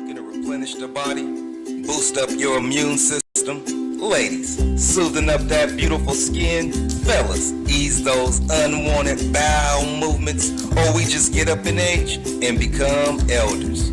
Looking to replenish the body, boost up your immune system. Ladies, soothing up that beautiful skin. Fellas, ease those unwanted bowel movements, or we just get up in age and become elders.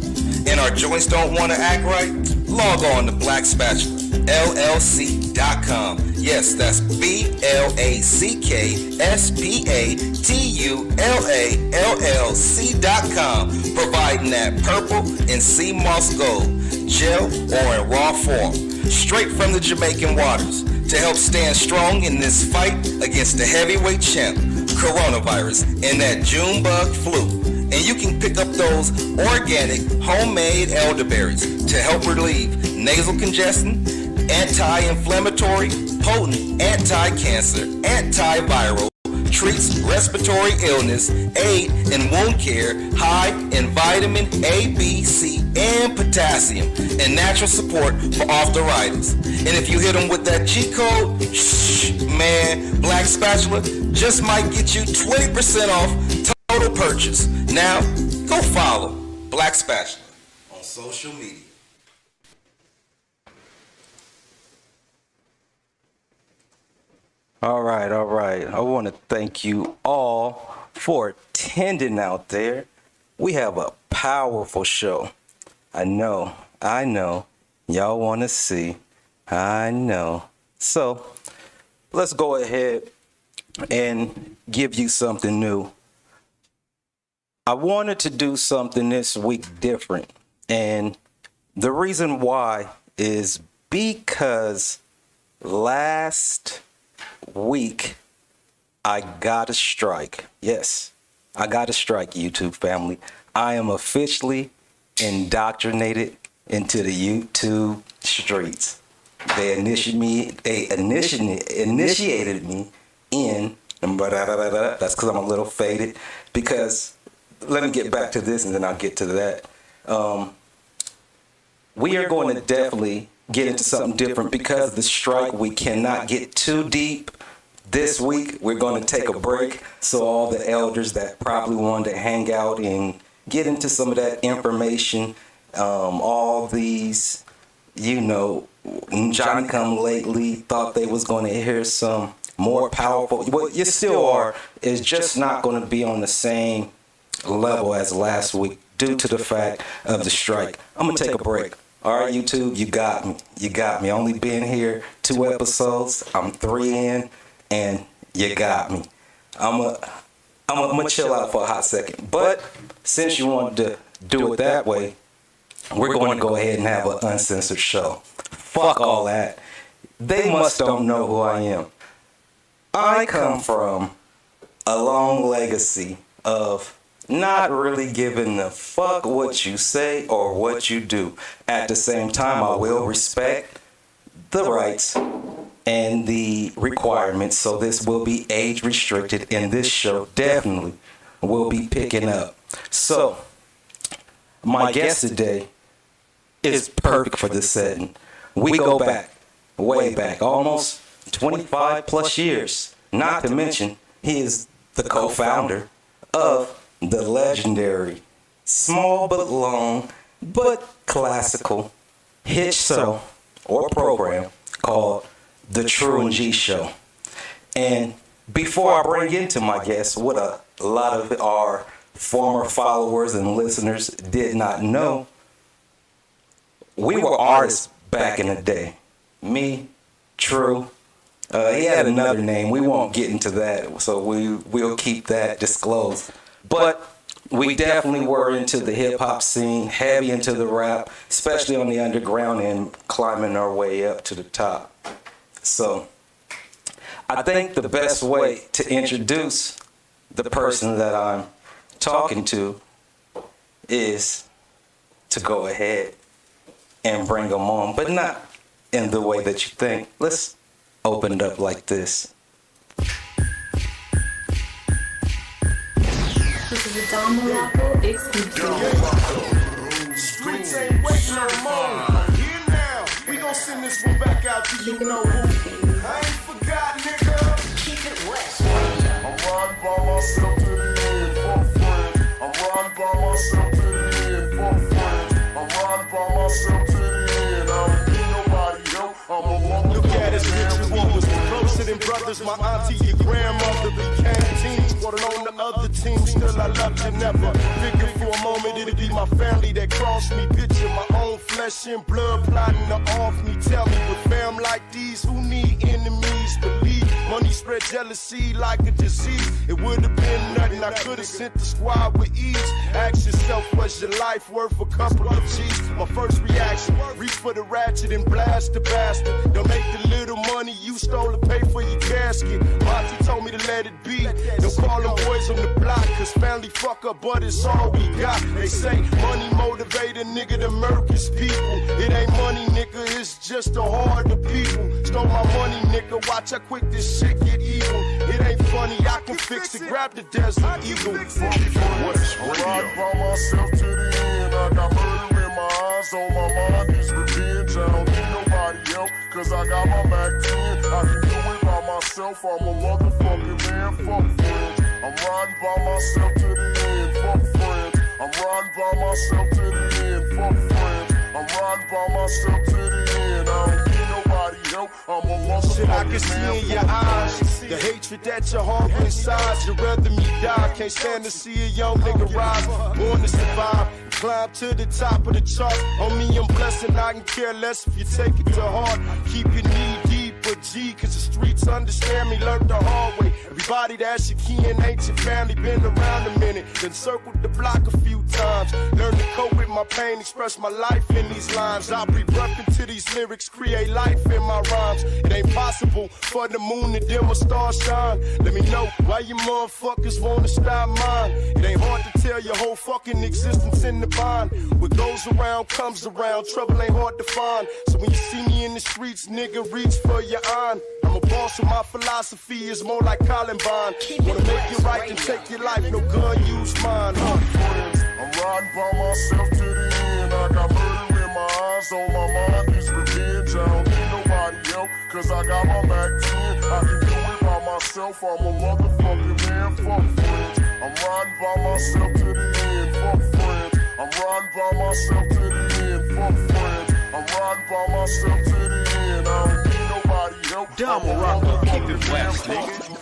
And our joints don't want to act right? Log on to blackspatulallc.com. Yes, that's BLACKSPATULALLC.com, providing that purple and sea moss gold, gel or in raw form, straight from the Jamaican waters, to help stand strong in this fight against the heavyweight champ, coronavirus, and that June bug flu. And you can pick up those organic, homemade elderberries to help relieve nasal congestion, anti-inflammatory, potent anti-cancer, antiviral, treats respiratory illness, aid in wound care, high in vitamin A, B, C, and potassium, and natural support for arthritis. And if you hit them with that G code, man, Black Spatula just might get you 20% off total purchase. Now, go follow Black Spatula on social media. All right. I want to thank you all for attending out there. We have a powerful show. I know. Y'all want to see. I know. So, let's go ahead and give you something new. I wanted to do something this week different. And the reason why is because last week I got a strike. Yes, I got a strike, YouTube family. I am officially indoctrinated into the YouTube streets. They initiated me in. That's because I'm a little faded. Because let me get back to this and then I'll get to that. We are going to definitely get into something different because of the strike. We cannot get too deep. This week, we're going to take a break so all the elders that probably wanted to hang out and get into some of that information, all these, Johnny come lately thought they was going to hear some more powerful. What you still are is just not going to be on the same level as last week due to the fact of the strike. I'm going to take a break. All right, YouTube, you got me. Only been here 2 episodes. I'm 3 in, and you got me. I'm gonna chill out for a hot second. But since you wanted to do it that way, we're going to go ahead and have an uncensored show. Fuck all that. They must don't know who I am. I come from a long legacy of not really giving a fuck what you say or what you do. At the same time, I will respect the rights and the requirements, so this will be age restricted, and this show definitely will be picking up. So, my guest today is perfect for this setting. We go back, way back, almost 25 plus years. Not to mention, he is the co-founder of the legendary, small but long, but classical hit show or program called the Tru Gee Show. And before I bring into my guest, what a lot of our former followers and listeners did not know, we were artists back in the day. Me, Tru. He had another name. We won't get into that, so we'll keep that disclosed. But we definitely were into the hip-hop scene, heavy into the rap, especially on the underground and climbing our way up to the top. So I think the best way to introduce the person that I'm talking to is to go ahead and bring them on, but not in the way that you think. Let's open it up like this. This is a Don Morocco exclusive. Streets ain't waiting no more. Here now, we gon' send this one back out to you know who. I ain't forgot, nigga. Keep it wet. I'm riding by myself to the end, for friends. I'm riding by myself to the end, for friends. I'm riding by by myself to the end. I don't need nobody help. I'm a walking. Look at us, bitch, we was closer than brothers. My auntie, your grandmother became teams. Quartered on the other team, still I loved you never. Figured for a moment it'd be my family that crossed me. Picture my own flesh and blood plotting to off me. Tell me, with fam like these, who need enemies? Believe money spread jealousy like a disease. It would have been nothing, I could have sent the squad with ease. Ask yourself, was your life worth a couple of G's? My first reaction, reach for the ratchet and blast the bastard. Don't make the little money you stole to pay for your casket. Monty told me to let it be. Don't call them boys on the block, cause family fuck up, but it's all we got. They say money motivate a nigga to murk his people. It ain't money, nigga, it's just the heart of people. Stole my money, nigga, watch how quick this shit get evil. It ain't funny, I can fix it, grab the Desert Eagle. I'm riding by myself to the end. I got murder in my eyes, on my mind is revenge. I don't need nobody else, cause I got my Mac 10. I can do it by myself, I'm a motherfucking man, fuck friends. I'm riding by myself to the end, fuck friends. I'm riding by myself to the end, fuck friends. I'm riding by myself to the end, I don't need nobody help, I'm a motherfucking Shit, I can see in your eyes the hatred that you harbor inside. You'd rather me die. Can't stand to see a young nigga rise. Born to survive, climb to the top of the chart. On me, I'm blessed and I can care less if you take it to heart. Keep your knee deep, but G, cause the streets understand me. Learned the hard way. Everybody that's your kin ain't your family. Been around a minute, then circled the block a few times. Learned to cope with my pain, express my life in these lines. I breathe breath into these lyrics, create life in my rhymes. It ain't possible for the moon to dim a star shine. Let me know why you motherfuckers wanna stop mine. It ain't hard to tell your whole fucking existence in the bind. What goes around comes around, trouble ain't hard to find. So when you see me in the streets, nigga, reach for your iron. I'm a boss, so my philosophy is more like Columbine. Wanna make it right and take your life, no gun, use mine. I'm riding by myself to the end. I got murder in my eyes, on my mind is revenge. I don't need nobody else, cause I got my Mac 10. I can do it by myself, I'm a motherfucking man, fuck friends. I'm riding by myself to the end, fuck friends. I'm riding by myself to the end, fuck friends. I'm riding by myself to the end, I don't need nobody help. Dumb Morocco, keep it west, nigga.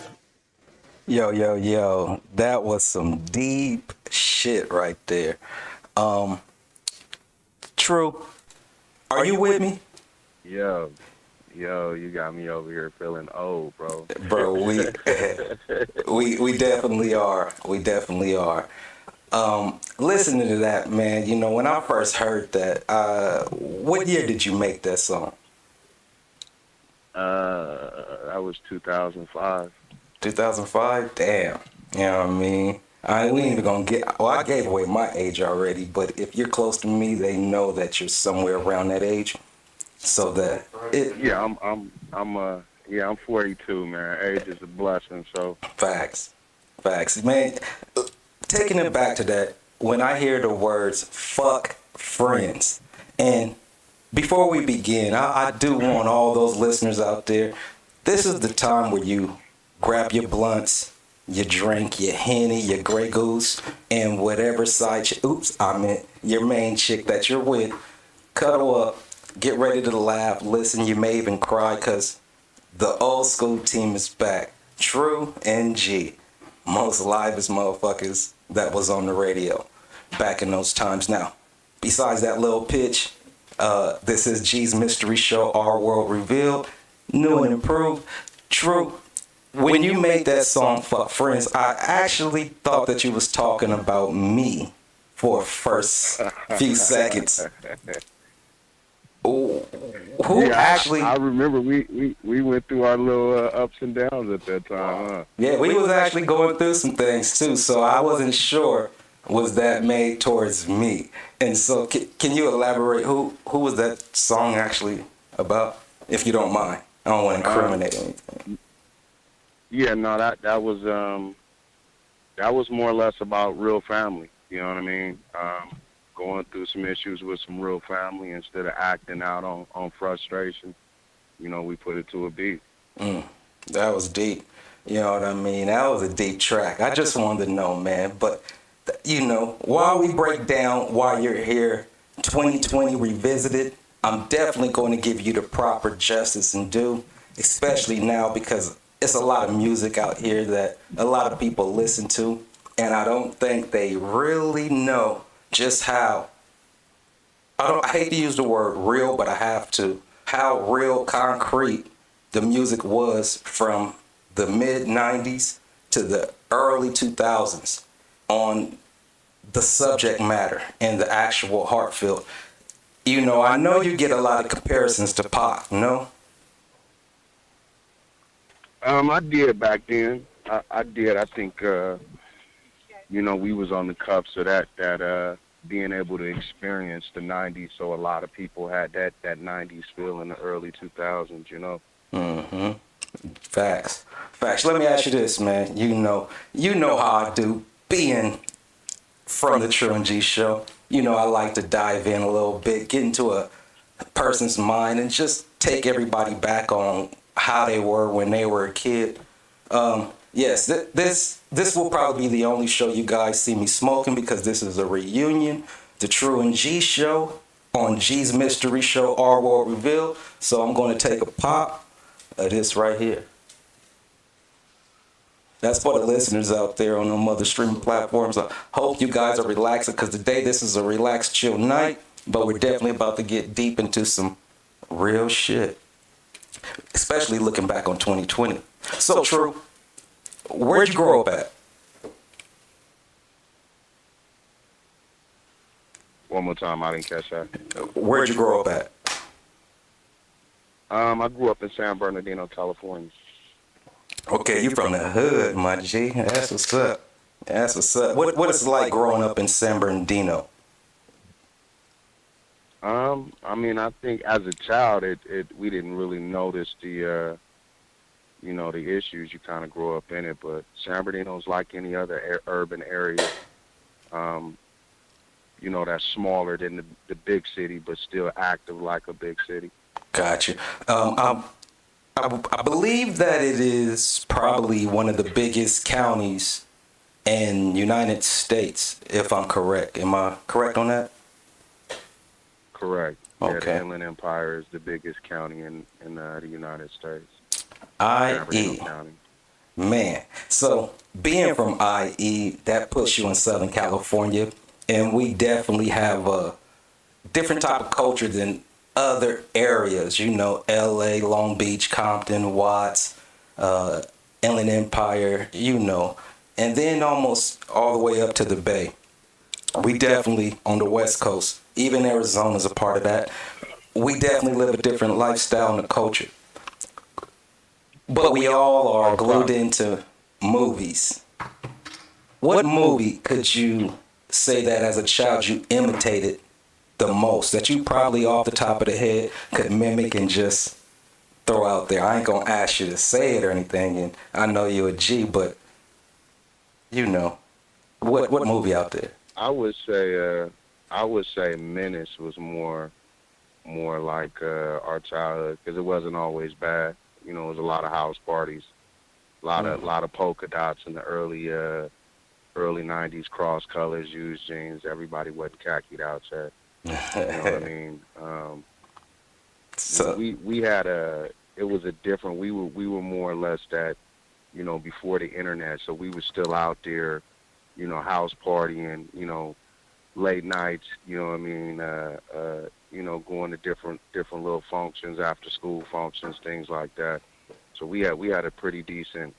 Yo, that was some deep shit right there. Tru, are you with me? Yo, you got me over here feeling old, bro. Bro, we definitely are. We definitely are. Listening to that, man, you know, when I first heard that, what year did you make that song? That was 2005. 2005? Damn. You know what I mean? We ain't even gonna get. Well, I gave away my age already, but if you're close to me, they know that you're somewhere around that age. So that it. Yeah, I'm 42, man. Age is a blessing. So Facts, man. Taking it back to that, when I hear the words "fuck friends," and before we begin, I do want all those listeners out there. This is the time where you grab your blunts, your drink, your Henny, your Grey Goose, and whatever side chick, your main chick that you're with, cuddle up, get ready to laugh, listen, you may even cry, because the old school team is back. Tru and G, most livest motherfuckers that was on the radio back in those times. Now, besides that little pitch, this is G's Mystery Show, Our World Revealed, new and improved. Tru, when you made that song "Fuck Friends," I actually thought that you was talking about me for the first few seconds. I remember we went through our little ups and downs at that time, huh? Yeah, we was actually going through some things too, so I wasn't sure was that made towards me. And so can you elaborate who was that song actually about, if you don't mind? I don't want to incriminate anything. Yeah, no, that was more or less about real family. You know what I mean? Going through some issues with some real family, instead of acting out on frustration, you know, we put it to a beat. That was deep. You know what I mean? That was a deep track. I just wanted to know, man. But, you know, while we break down why you're here 2020 Revisited. I'm definitely going to give you the proper justice and due, especially now because it's a lot of music out here that a lot of people listen to, and I don't think they really know just how, I hate to use the word real, but I have to, how real concrete the music was from the mid 90s to the early 2000s on the subject matter and the actual heartfelt. You know, I know you get a lot of comparisons to Pac, no? I did back then. I did. I think, you know, we was on the cuffs of that being able to experience the 90s. So a lot of people had that 90s feel in the early 2000s, you know? Mm-hmm. Facts. Facts. Let me ask you this, man. You know how I do. Being from the Tru Gee Show, you know I like to dive in a little bit, get into a person's mind, and just take everybody back on how they were when they were a kid. Yes, this will probably be the only show you guys see me smoking because this is a reunion. The Tru Gee Show on Gee's Mystery Show, Our World Revealed. So I'm going to take a pop of this right here. That's for the listeners out there on them other streaming platforms. I hope you guys are relaxing because today this is a relaxed, chill night, but we're definitely about to get deep into some real shit, especially looking back on 2020. So, Tru, where'd you grow up at? One more time, I didn't catch that. Where'd you grow up at? I grew up in San Bernardino, California. Okay, you from the hood, my G. That's what's up. That's what's up. What is it like growing up in San Bernardino? I mean, I think as a child, we didn't really notice the, you know, the issues. You kind of grow up in it, but San Bernardino's like any other urban area. You know, that's smaller than the big city, but still active like a big city. Gotcha. I believe that it is probably one of the biggest counties in United States, if I'm correct. Am I correct on that? Correct. Okay. Yeah, the Inland Empire is the biggest county in the United States. IE. County. Man, so being from IE, that puts you in Southern California, and we definitely have a different type of culture than other areas, you know, LA, Long Beach, Compton, Watts, Inland Empire, you know, and then almost all the way up to the Bay. We definitely on the West Coast, even Arizona's a part of that. We definitely live a different lifestyle and a culture. But we all are glued into movies. What movie could you say that as a child you imitated the most, that you probably off the top of the head could mimic and just throw out there? I ain't gonna ask you to say it or anything, and I know you're a G, but you know, what movie out there? I would say Menace was more like our childhood because it wasn't always bad. You know, it was a lot of house parties, a lot of polka dots in the early 90s, cross colors, used jeans. Everybody wasn't khakied outside. You know what I mean? So we had it was a different, we were more or less that, you know, before the internet, so we were still out there, you know, house partying, you know, late nights, you know what I mean, you know, going to different little functions, after school functions, things like that. So we had a pretty decent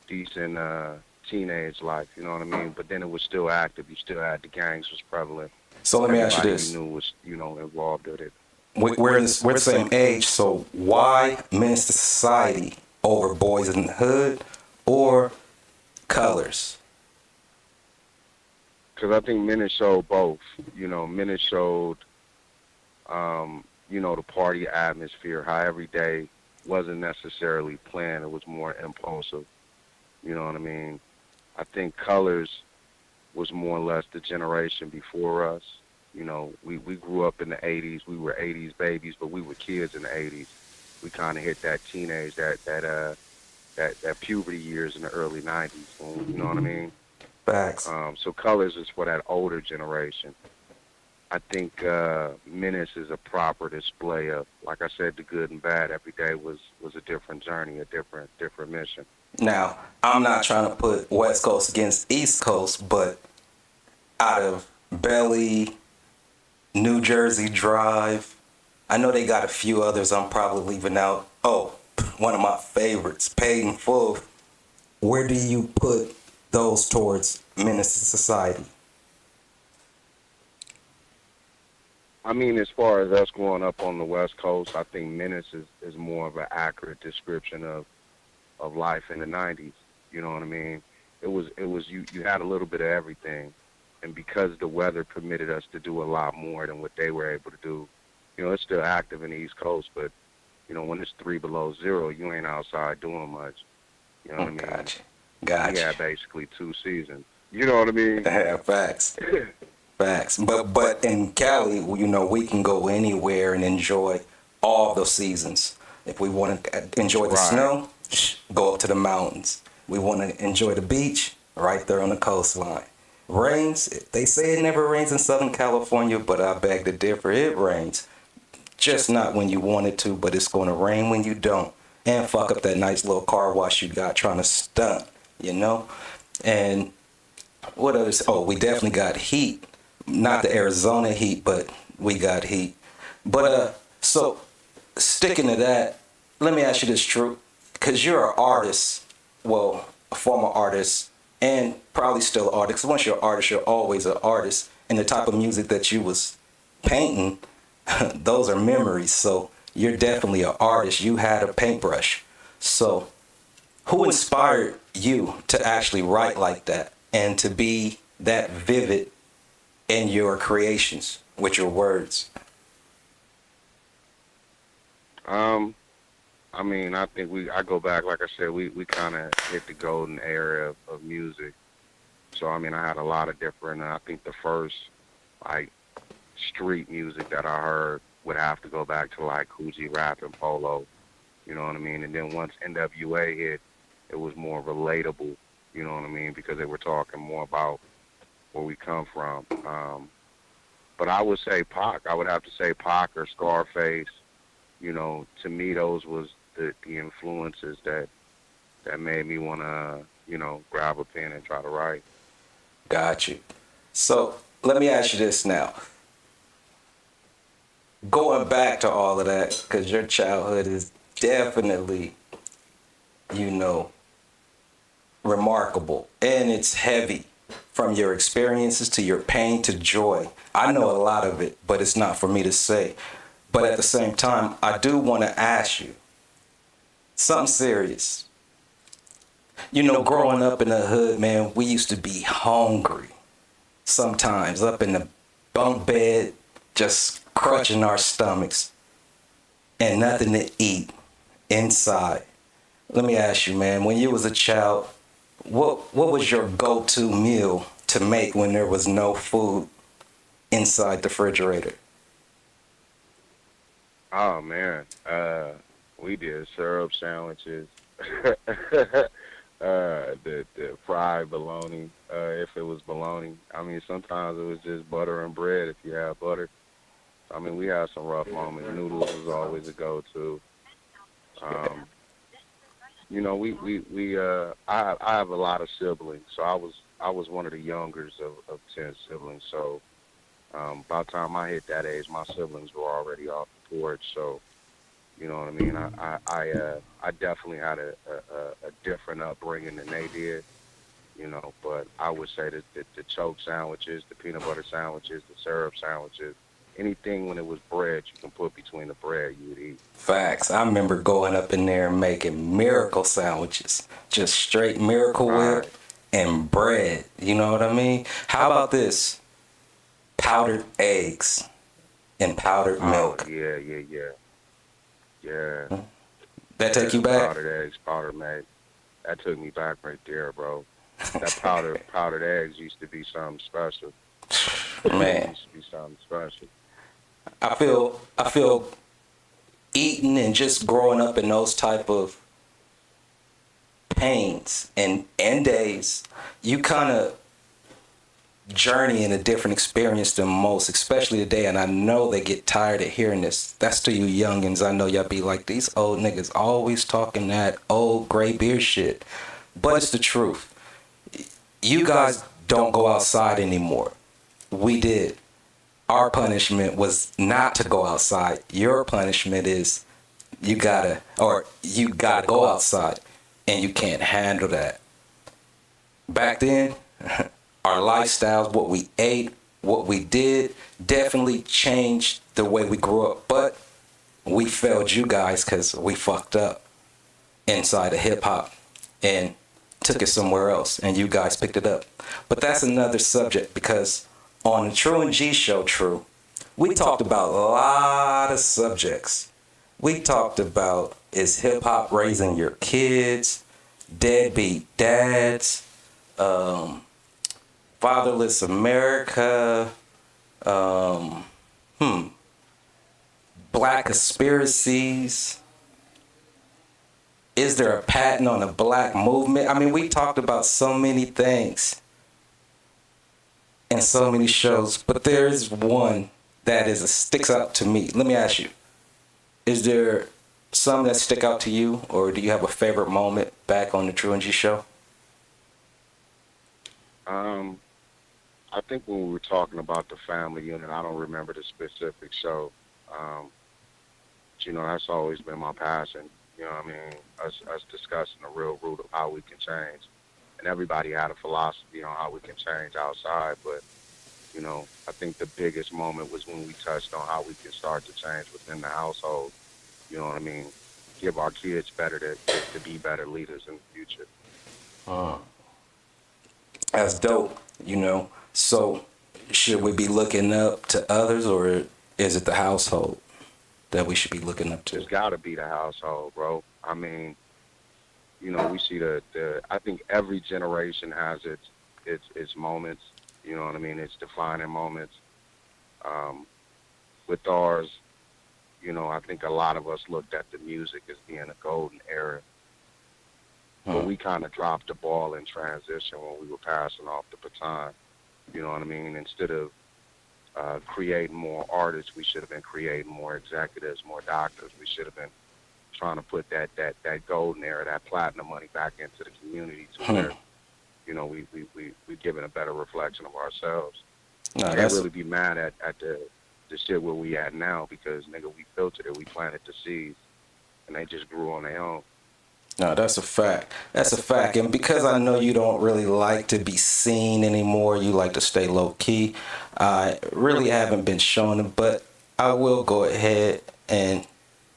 teenage life, you know what I mean? But then it was still active. You still had the gangs was prevalent. So let me ask you this. Everybody you knew was, you know, involved with it. We're the same age, so why Men's Society over Boys in the Hood or Colors? Because I think Menace showed both. You know, Menace showed, you know, the party atmosphere, how every day wasn't necessarily planned. It was more impulsive. You know what I mean? I think Colors was more or less the generation before us. You know, we grew up in the 80s. We were 80s babies, but we were kids in the 80s. We kind of hit that teenage, that puberty years in the early 90s. You know what I mean? Facts. So Colors is for that older generation. I think Menace is a proper display of, like I said, the good and bad. Every day was a different journey, a different mission. Now, I'm not trying to put West Coast against East Coast, but out of Belly, New Jersey Drive, I know they got a few others I'm probably leaving out. Oh, one of my favorites, Paid in Full. Where do you put those towards Menace to Society? I mean, as far as us growing up on the West Coast, I think Menace is more of an accurate description of life in the 90s. You know what I mean? It was you had a little bit of everything. And because the weather permitted us to do a lot more than what they were able to do, you know, it's still active in the East Coast, but, you know, when it's 3 below zero, you ain't outside doing much. You know what I mean? Gotcha. We had basically 2 seasons. You know what I mean? Yeah, facts. Facts. But in Cali, you know, we can go anywhere and enjoy all the seasons. If we want to enjoy the snow, go up to the mountains. We want to enjoy the beach, right there on the coastline. Rains, they say it never rains in Southern California, but I beg to differ. It rains. Just not when you want it to, but it's going to rain when you don't. And fuck up that nice little car wash you got trying to stunt, you know? And what others? Oh, we definitely got heat. Not the Arizona heat, but we got heat. But so sticking to that, let me ask you this, Tru, because you're an artist, well, a former artist, and probably still an artist. 'Cause once you're an artist, you're always an artist. And the type of music that you was painting, those are memories. So you're definitely an artist. You had a paintbrush. So who inspired you to actually write like that and to be that vivid in your creations with your words? I mean, I think I go back, like I said, we kind of hit the golden era of music. So, I mean, I had a lot of different, I think the first, like, street music that I heard would have to go back to, like, Coogee Rap and Polo, you know what I mean? And then once NWA hit, it was more relatable, you know what I mean? Because they were talking more about where we come from. But I would say Pac. I would have to say Pac or Scarface. You know, to me, those was the influences that made me want to, you know, grab a pen and try to write. Got you. So let me ask you this now. Going back to all of that, because your childhood is definitely, you know, remarkable. And it's heavy. From your experiences to your pain to joy. I know a lot of it, but it's not for me to say. But at the same time, I do want to ask you something serious. You know, growing up in the hood, man, we used to be hungry. Sometimes up in the bunk bed, just crunching our stomachs and nothing to eat inside. Let me ask you, man, when you was a child, what was your go-to meal to make when there was no food inside the refrigerator? Oh, man. We did syrup sandwiches, the fried bologna, if it was bologna. I mean, sometimes it was just butter and bread if you had butter. I mean, we had some rough moments. Noodles was always a go-to. You know, I have a lot of siblings, so I was one of the youngers of 10 siblings. So by the time I hit that age, my siblings were already off the porch. So, you know what I mean? I definitely had a different upbringing than they did, you know. But I would say that the choke sandwiches, the peanut butter sandwiches, the syrup sandwiches, anything when it was bread you can put between the bread you would eat. Facts. I remember going up in there and making miracle sandwiches. Just straight Miracle Whip and bread. You know what I mean? How about this? Powdered eggs and powdered milk. Yeah. That take you back? Powdered eggs, powdered milk. That took me back right there, bro. That powdered eggs used to be something special. Man. It used to be something special. I feel eating and just growing up in those type of pains and days, you kind of journey and a different experience than most, especially today. And I know they get tired of hearing this. That's to you youngins. I know y'all be like, these old niggas always talking that old gray beard shit. But it's the truth. You guys don't go outside anymore. We did. Our punishment was not to go outside. Your punishment is you gotta go outside, and you can't handle that. Back then, our lifestyles, what we ate, what we did, definitely changed the way we grew up. But we failed you guys because we fucked up inside of hip hop and took it somewhere else, and you guys picked it up. But that's another subject, because on the Tru Gee Show, Tru, we talked about a lot of subjects. We talked about, is hip hop raising your kids, deadbeat dads, fatherless America, black conspiracies. Is there a patent on a black movement? I mean, we talked about so many things and so many shows, but there is one that sticks out to me. Let me ask you, is there some that stick out to you, or do you have a favorite moment back on the Tru Gee Show? I think when we were talking about the family unit, I don't remember the specific show. But, that's always been my passion. You know what I mean? Us discussing the real root of how we can change. And everybody had a philosophy on how we can change outside. But, I think the biggest moment was when we touched on how we can start to change within the household. You know what I mean? Give our kids better to be better leaders in the future. That's dope, So should we be looking up to others, or is it the household that we should be looking up to? It's got to be the household, bro. I mean, we see I think every generation has its moments, you know what I mean? Its defining moments. With ours, I think a lot of us looked at the music as being a golden era. But we kind of dropped the ball in transition when we were passing off the baton. You know what I mean? Instead of creating more artists, we should have been creating more executives, more doctors. We should have been trying to put that golden era, that platinum money back into the community to where, we're giving a better reflection of ourselves. No, I can't really be mad at the shit where we at now, because, nigga, we filtered it, we planted the seeds, and they just grew on their own. No, that's a fact. That's a fact. And because I know you don't really like to be seen anymore, you like to stay low key, I really haven't been showing it, but I will go ahead and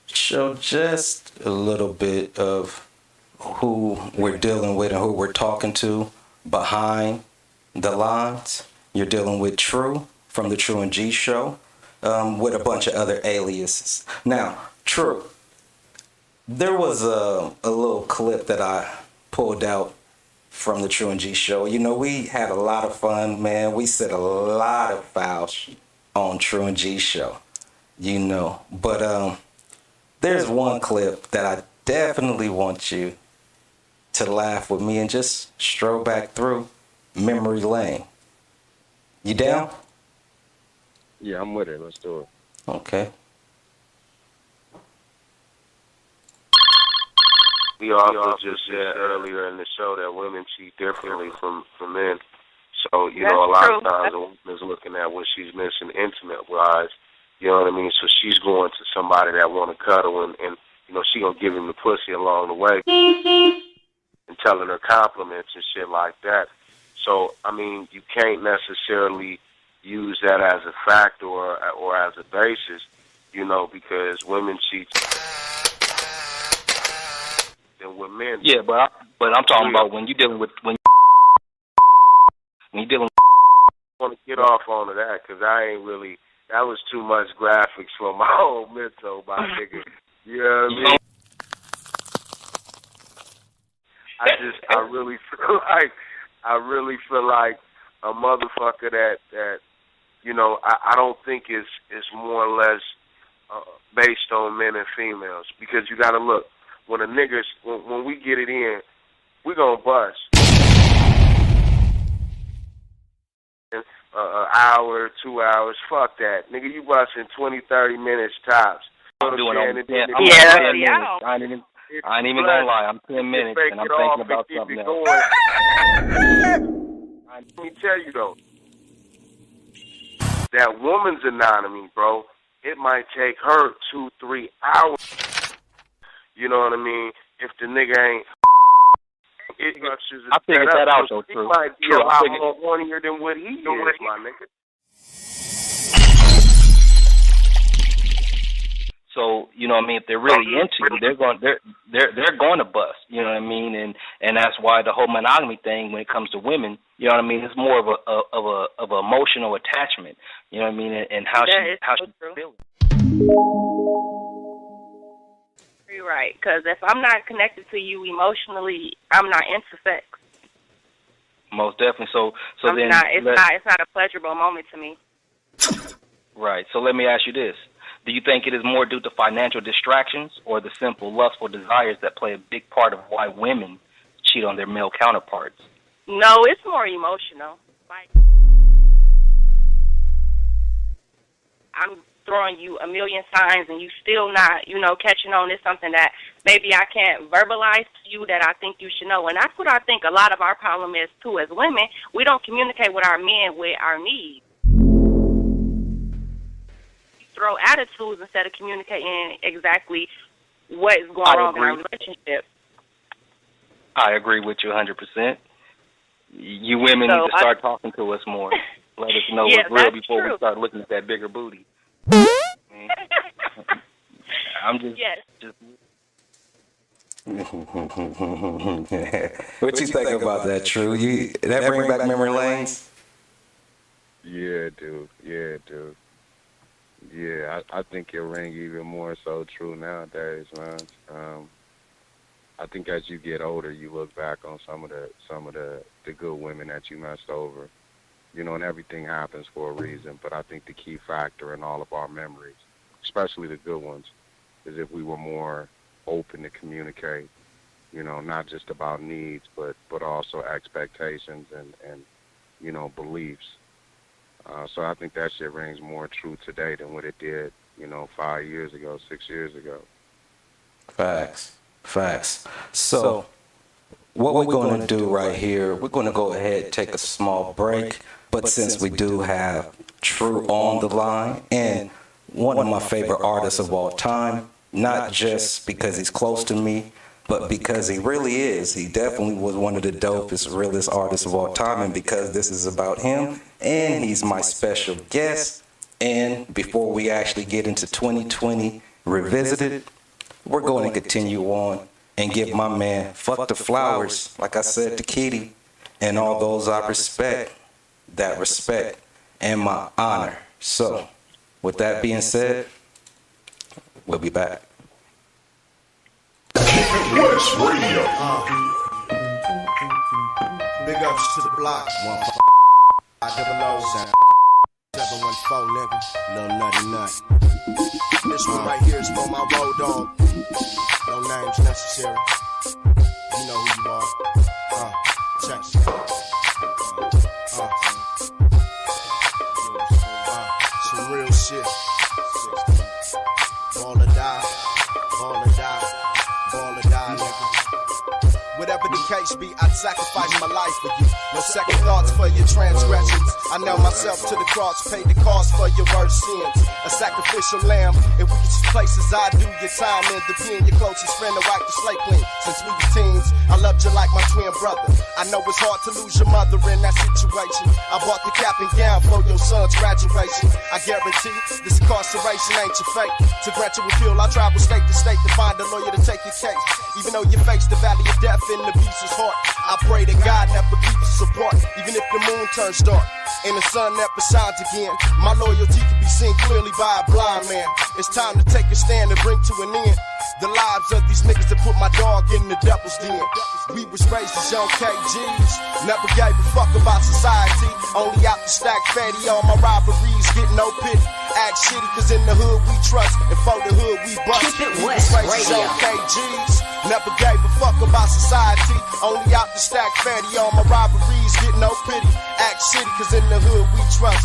show just a little bit of who we're dealing with and who we're talking to behind the lines. You're dealing with Tru from the Tru Gee Show, with a bunch of other aliases. Now, Tru, there was a little clip that I pulled out from the Tru Gee Show. We had a lot of fun, man. We said a lot of foul on Tru Gee Show, But there's one clip that I definitely want you to laugh with me and just stroll back through memory lane. You down? Yeah, I'm with it. Let's do it. Okay. We also just said earlier in the show that women cheat differently from men. So, a lot of times a woman's looking at what she's missing intimate-wise, you know what I mean? So she's going to somebody that want to cuddle and she going to give him the pussy along the way and telling her compliments and shit like that. So, you can't necessarily use that as a fact or as a basis, because women cheat than with men. Yeah, but I'm talking about when you're dealing with I want to get off onto that because I ain't really. That was too much graphics for my own mental, my nigga. You know what I mean? I really feel like a motherfucker that I don't think is more or less based on men and females, because you got to look, when we get it in, we gonna bust. an hour, 2 hours. Fuck that. Nigga, you busting 20, 30 minutes tops. I'm doing over 10 minutes. I ain't even gonna lie. I'm 10 minutes and I'm thinking about something else. Let me tell you though, that woman's anatomy, bro, it might take her 2-3 hours. You know what I mean? If the nigga ain't, I figured that out though, Tru. He might be a lot more hornier than what he is, my nigga. So, you know what I mean, if they're really into you, they're going to bust, you know what I mean? And that's why the whole monogamy thing when it comes to women, you know what I mean, it's more of a emotional attachment, you know what I mean, and how she feels. You're right, because if I'm not connected to you emotionally, I'm not into sex. Most definitely. So then it's not a pleasurable moment to me. Right. So let me ask you this. Do you think it is more due to financial distractions or the simple lustful desires that play a big part of why women cheat on their male counterparts? No, it's more emotional. Like, I'm throwing you a million signs and you still not, catching on. It's something that maybe I can't verbalize to you that I think you should know. And that's what I think a lot of our problem is, too, as women. We don't communicate with our men with our needs. Throw attitudes instead of communicating exactly what is going wrong in our relationship. I agree with you 100%. You women need to start talking to us more. Let us know what's real before we start looking at that bigger booty. I'm just... What you think about that, Tru? That bring back memory lanes? Yeah, dude. Yeah, I think it ring even more so true nowadays, man. I think as you get older, you look back on some of the good women that you messed over, and everything happens for a reason. But I think the key factor in all of our memories, especially the good ones, is if we were more open to communicate, not just about needs, but also expectations and beliefs. So I think that shit rings more true today than what it did, 5 years ago, 6 years ago. Facts. So what we're going to do right here, we're going to go ahead and take a small break. But since we do have Tru on the line, and one of my favorite artists of all time, not just because he's close to me, but because he really is. He definitely was one of the dopest, realest artists of all time, and because this is about him, and he's my special guest. And before we actually get into 2020 Revisited, we're going to continue on and give my man fuck the flowers, like I said to Kitty, and all those I respect, that respect, and my honor. So, with that being said, we'll be back. West Radio. Big ups to the block. 1-5-0-0 714, nigga. Little nutty nut. This one right here is for my road dog. No names necessary. You know who you are. Check. Some real shit. Ball or die. Ball or die. Ball or die, nigga. Whatever the case be, I'd sacrifice my life for you. No second thoughts for your transgressions. I nail myself to the cross, pay the cost for your worst sins. A sacrificial lamb. If we get you places, I do your time and to being your closest friend to wipe the slate clean. Since we were teens, I loved you like my twin brother. I know it's hard to lose your mother in that situation. I bought the cap and gown for your son's graduation. I guarantee this incarceration ain't your fate. To grant your appeal, I travel state to state to find a lawyer to take your case. Even though you face the valley of death in the beast's heart, I pray to God never keep us apart. Even if the moon turns dark and the sun never shines again, my loyalty can be seen clearly by a blind man. It's time to take a stand and bring to an end the lives of these niggas that put my dog in the devil's den. We was raised as young KGs, never gave a fuck about society. Only out to stack fatty, all my rivalries get no pity. Act shitty cause in the hood we trust, and for the hood we bust. We was raised as young KGs, Never gave a fuck about society. Only out to stack fatty on my robberies. Get no pity. Act shitty, cause in the hood we trust.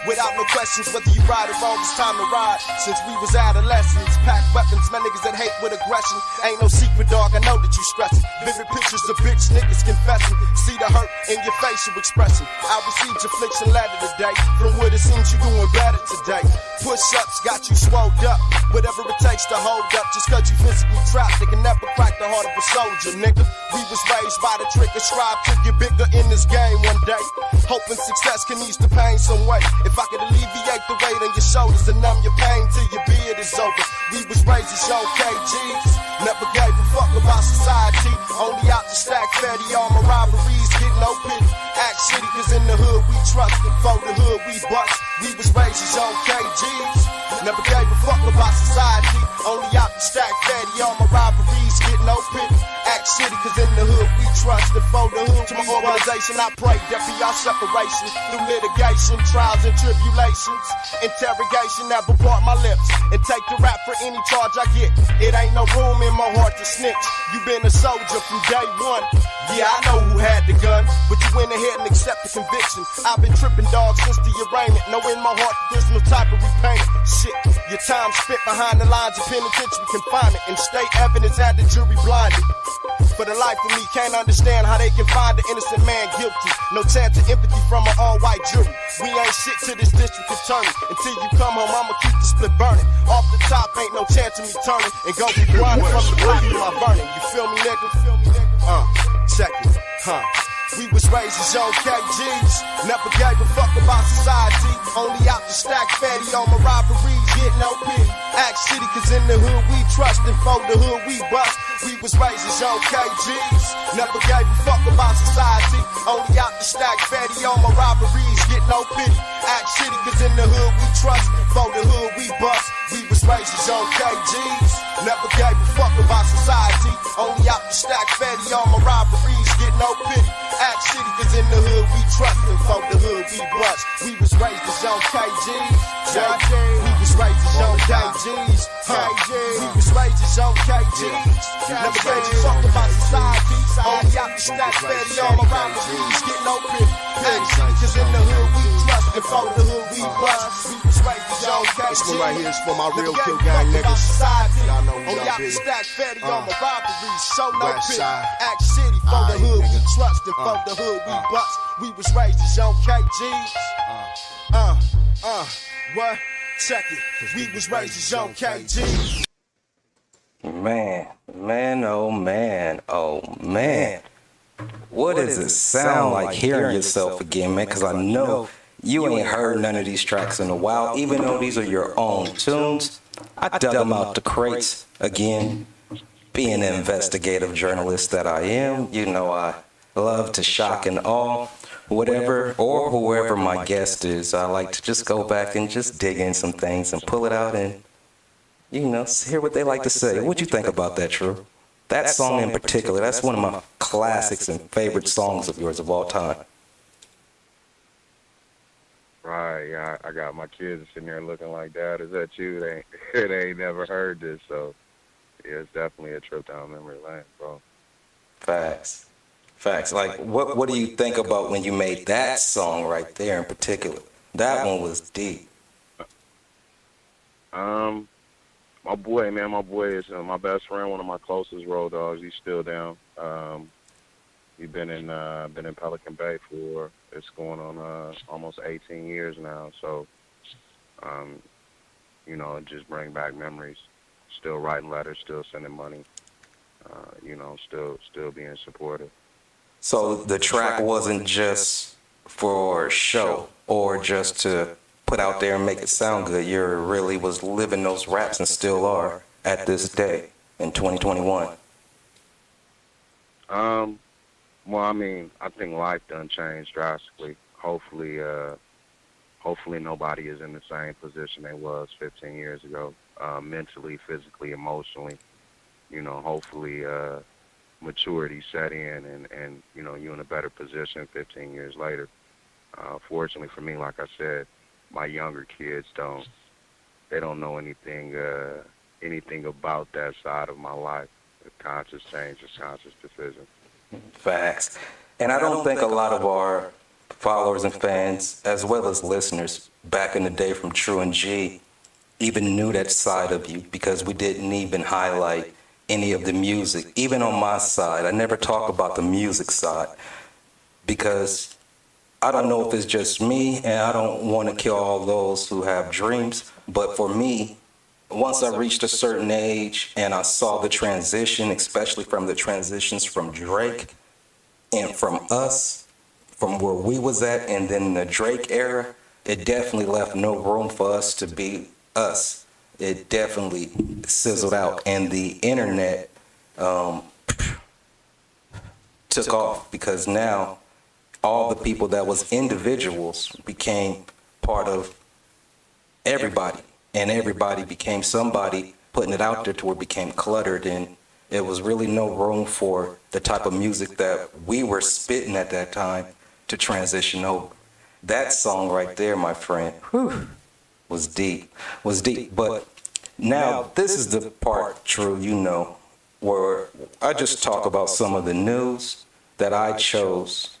Without no questions, whether you ride or wrong, it's time to ride. Since we was adolescents, pack weapons, my niggas that hate with aggression. Ain't no secret, dog, I know that you stressing. Vivid pictures of bitch niggas confessing. See the hurt in your facial expression. I received your affliction letter today. From what it seems you doing better today. Push-ups got you swolled up. Whatever it takes to hold up. Just cause you physically trapped, they can never crack the heart of a soldier, nigga. We was raised by the trick of strive to get bigger in this game one day. Hoping success can ease the pain some way. If I could alleviate the weight on your shoulders and numb your pain till your beard is over. We was raised as young KGs. Never gave a fuck about society. Only out to stack fatty on my robberies. Get no pity. Act shitty cause in the hood we trust. And for the hood we bust. We was raised as young KGs. Never gave a fuck about society. Only out to stack fatty on my robberies. Get no pity. Act shitty cause in the hood we trust. And for the hood to my organization I pray there be our separation. Through litigation, trials and tribulations. Interrogation never part my lips. And take the rap for any charge I get. It ain't no room in my heart to snitch. You been a soldier from day one. Yeah, I know who had the gun, but you went ahead and accept the conviction. I've been tripping, dog, since the arraignment. Know in my heart that there's no type of repayment. Shit, your time spent behind the lines of penitentiary confinement. And state evidence had the jury blinded. For the life of me, can't understand how they can find an innocent man guilty. No chance of empathy from an all-white jury. We ain't shit to this district attorney. Until you come home, I'ma keep the split burning. Off the top, ain't no chance of me turning. And go be grinding from the bottom of my burning. You feel me, nigga? Check it, We was raised as young KGs. Never gave a fuck about society. Only out to stack fatty on my robberies. Get no pity. Act shitty cause in the hood we trust. And for the hood we bust. We was raised as young KGs. Never gave a fuck about society. Only out to stack fatty on my robberies. Get no pity. Act shitty cause in the hood we trust. And for the hood we bust. We was raised as young KGs. Never gave a fuck about society. Only out to stack fatty on my robberies. Get no pity. Act shitty cause in the hood we trust. And for the hood we bust. We was raised as young KGs. We was raised as young KGs. We was raised as young KGs. Never gave a fuck about society. Only out to stack fatty on my robberies. Get no pity. Act shitty cause in the hood we trust. And for the hood we bust. We was raised as young KGs. This one right here is for my real kill gang niggas. Y'all know who only y'all out be. to stack fatty on my robberies. Show no West pity. side. Act shitty for the hood we trust. And for the hood we bust. We was raised as young KGs. What? Check it. We was raised as young KGs. Man, oh man, oh man. What does it sound like hearing yourself again, man? Because I know you ain't heard none of these tracks in a while. Even though these are your own tunes, I dug them out the crates again. Being the investigative journalist that I am, you know I love to shock and awe. Whatever or whoever my guest is, I like to just go back and just dig in some things and pull it out and, you know, hear what they like to say. What'd you think about that, Tru? That song in particular, that's one of my classics and favorite songs of yours of all time. Right, yeah, I got my kids sitting there looking like, Dad, is that you? They ain't never heard this, so yeah, it's definitely a trip down memory lane, bro. Facts. Like, what do you think about when you made that song right there in particular? That one was deep. My boy is my best friend, one of my closest road dogs. He's still down. He's been in Pelican Bay for it's going on almost 18 years now. So, you know, just bring back memories. Still writing letters, still sending money. You know, still being supportive. So the track wasn't just for show or just to put out there and make it sound good. You really was living those raps and still are at this day in 2021. Well, I mean, I think life done changed drastically. Hopefully nobody is in the same position they was 15 years ago, mentally, physically, emotionally. You know, hopefully maturity set in and you know, you're in a better position 15 years later. Fortunately for me, like I said, my younger kids don't know anything about that side of my life. conscious change, a conscious decision. Facts. And I don't think a lot of our followers and fans, as well as listeners back in the day from Tru and G, even knew that side of you because we didn't even highlight any of the music. Even on my side, I never talk about the music side because I don't know if it's just me and I don't want to kill all those who have dreams. But for me, once I reached a certain age and I saw the transition, especially from the transitions from Drake and from us, from where we was at, and then the Drake era, it definitely left no room for us to be us. It definitely sizzled out, and the internet took off because now all the people that was individuals became part of everybody, and everybody became somebody putting it out there to where it became cluttered, and it was really no room for the type of music that we were spitting at that time to transition over. That song right there, my friend, was deep. But now this is the part, Tru, you know, where I just talk about some of the news that I chose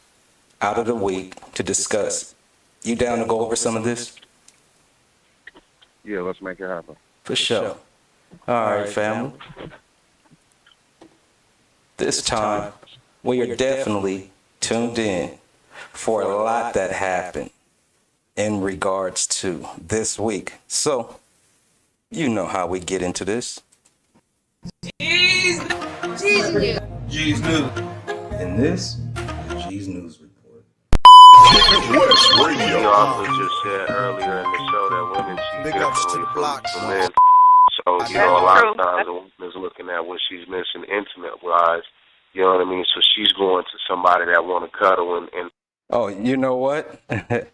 out of the week to discuss. You down to go over some of this? Yeah, let's make it happen. For sure. All right, family. This time, we are definitely tuned in for a lot that happened in regards to this week. So, you know how we get into this. Gee's News. Gee's News. And this is Gee's News Report. You also just said earlier in the show that women cheat differently from men. So, you know, a lot of times a woman is looking at what she's missing intimate-wise. You know what I mean? So she's going to somebody that want to cuddle and Oh, you know what? I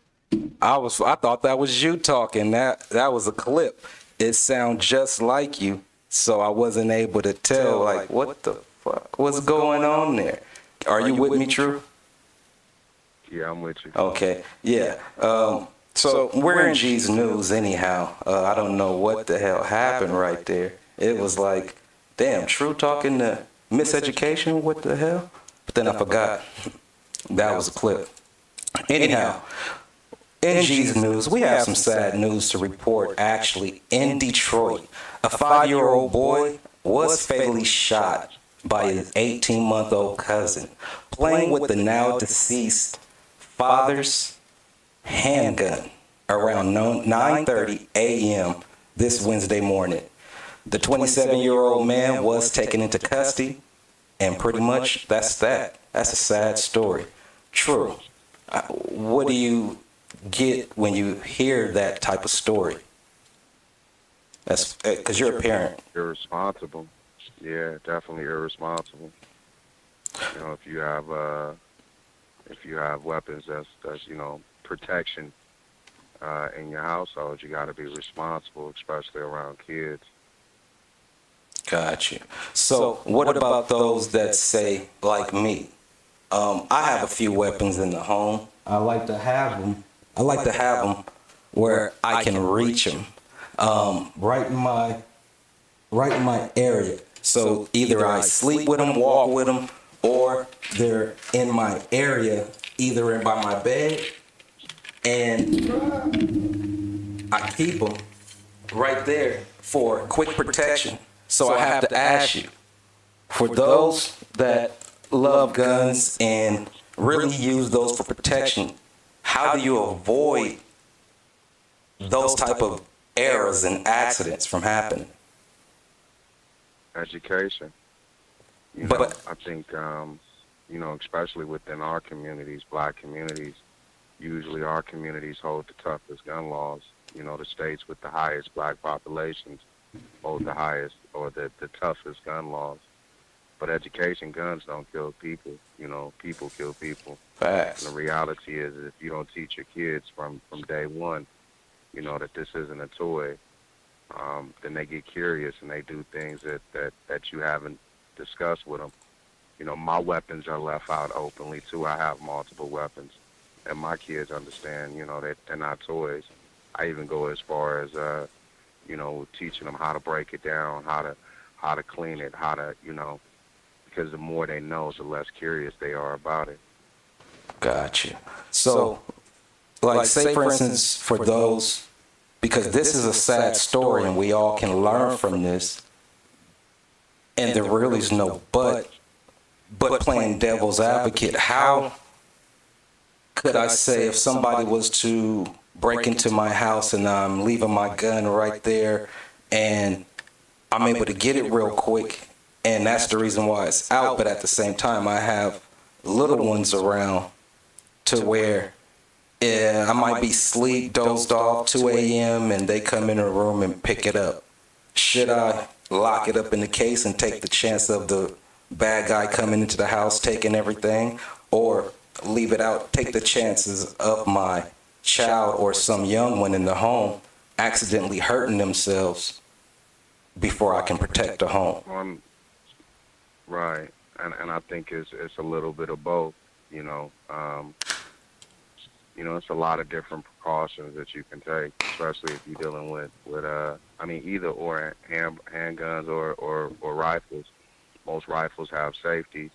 thought that was you talking. That was a clip. It sounds just like you, so I wasn't able to tell. Like, what the fuck? What's going on there? Are you with me, Tru? Yeah, I'm with you. Okay. Yeah. So we're in G's News anyhow. I don't know what the hell happened right there. It was like, damn, Tru talking to Miseducation? What the hell? But then I forgot. That was a clip. Anyhow, in G's News, we have some sad news to report. Actually, in Detroit, a 5-year-old boy was fatally shot by his 18-month-old cousin, playing with the now deceased father's handgun around 9:30 a.m. this Wednesday morning. The 27-year-old man was taken into custody, and pretty much that's that. That's a sad story. True. What do you get when you hear that type of story? That's because you're a parent. Irresponsible. Yeah, definitely irresponsible. You know, if you have weapons that's you know, protection in your household, you got to be responsible, especially around kids. Got you. So what about those that say, like me, I have a few weapons in the home. I like to have them where I can reach them, right in my area. So either I sleep with them, walk with them, or they're in my area, either in by my bed, and I keep them right there for quick protection. So I have to ask you, for those that love guns and really use those for protection, how do you avoid those type of errors and accidents from happening? Education. You know, I think, you know, especially within our communities, black communities, usually our communities hold the toughest gun laws. You know, the states with the highest black populations hold the highest or the toughest gun laws. But education, guns don't kill people. You know, people kill people. Facts. And the reality is if you don't teach your kids from day one, you know, that this isn't a toy, then they get curious and they do things that you haven't discussed with them. You know, my weapons are left out openly, too. I have multiple weapons. And my kids understand, you know, that they're not toys. I even go as far as, you know, teaching them how to break it down, how to clean it, how to, you know, because the more they know, the less curious they are about it. Gotcha. So, like, say for instance, for those, because this is a sad story and we all can learn from this, and there really is no but playing devil's advocate, how could I say if somebody was to break into my house and I'm leaving my gun right there and I'm able to get it real quick, and that's the reason why it's out, but at the same time I have little ones around to where I might be asleep, dozed off, 2 a.m., and they come in the room and pick it up. Should I lock it up in the case and take the chance of the bad guy coming into the house, taking everything, or leave it out, take the chances of my child or some young one in the home accidentally hurting themselves before I can protect the home? Right, and I think it's a little bit of both, you know. It's a lot of different precautions that you can take, especially if you're dealing with either or handguns or rifles. Most rifles have safeties.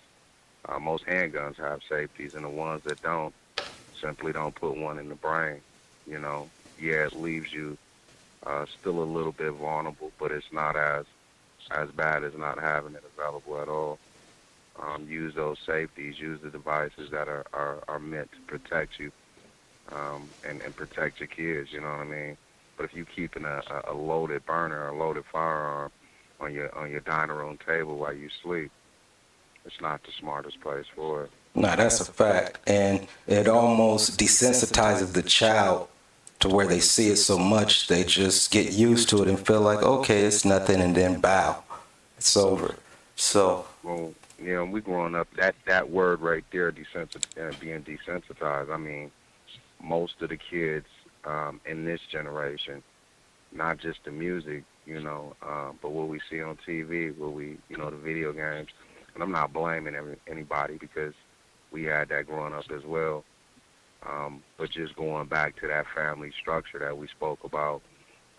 Most handguns have safeties, and the ones that don't simply don't put one in the brain. Yeah, it leaves you still a little bit vulnerable, but it's not as bad as not having it available at all. Use those safeties. Use the devices that are meant to protect you. And protect your kids, you know what I mean? But if you keeping a loaded burner, a loaded firearm on your dining room table while you sleep, it's not the smartest place for it. No, that's a fact. And it almost desensitizes the child to where they see it so much, they just get used to it and feel like, okay, it's nothing, and then bow. It's over. So. Well, we growing up, that word right there, being desensitized, I mean, most of the kids in this generation, not just the music, but what we see on TV, the video games, and I'm not blaming anybody because we had that growing up as well, but just going back to that family structure that we spoke about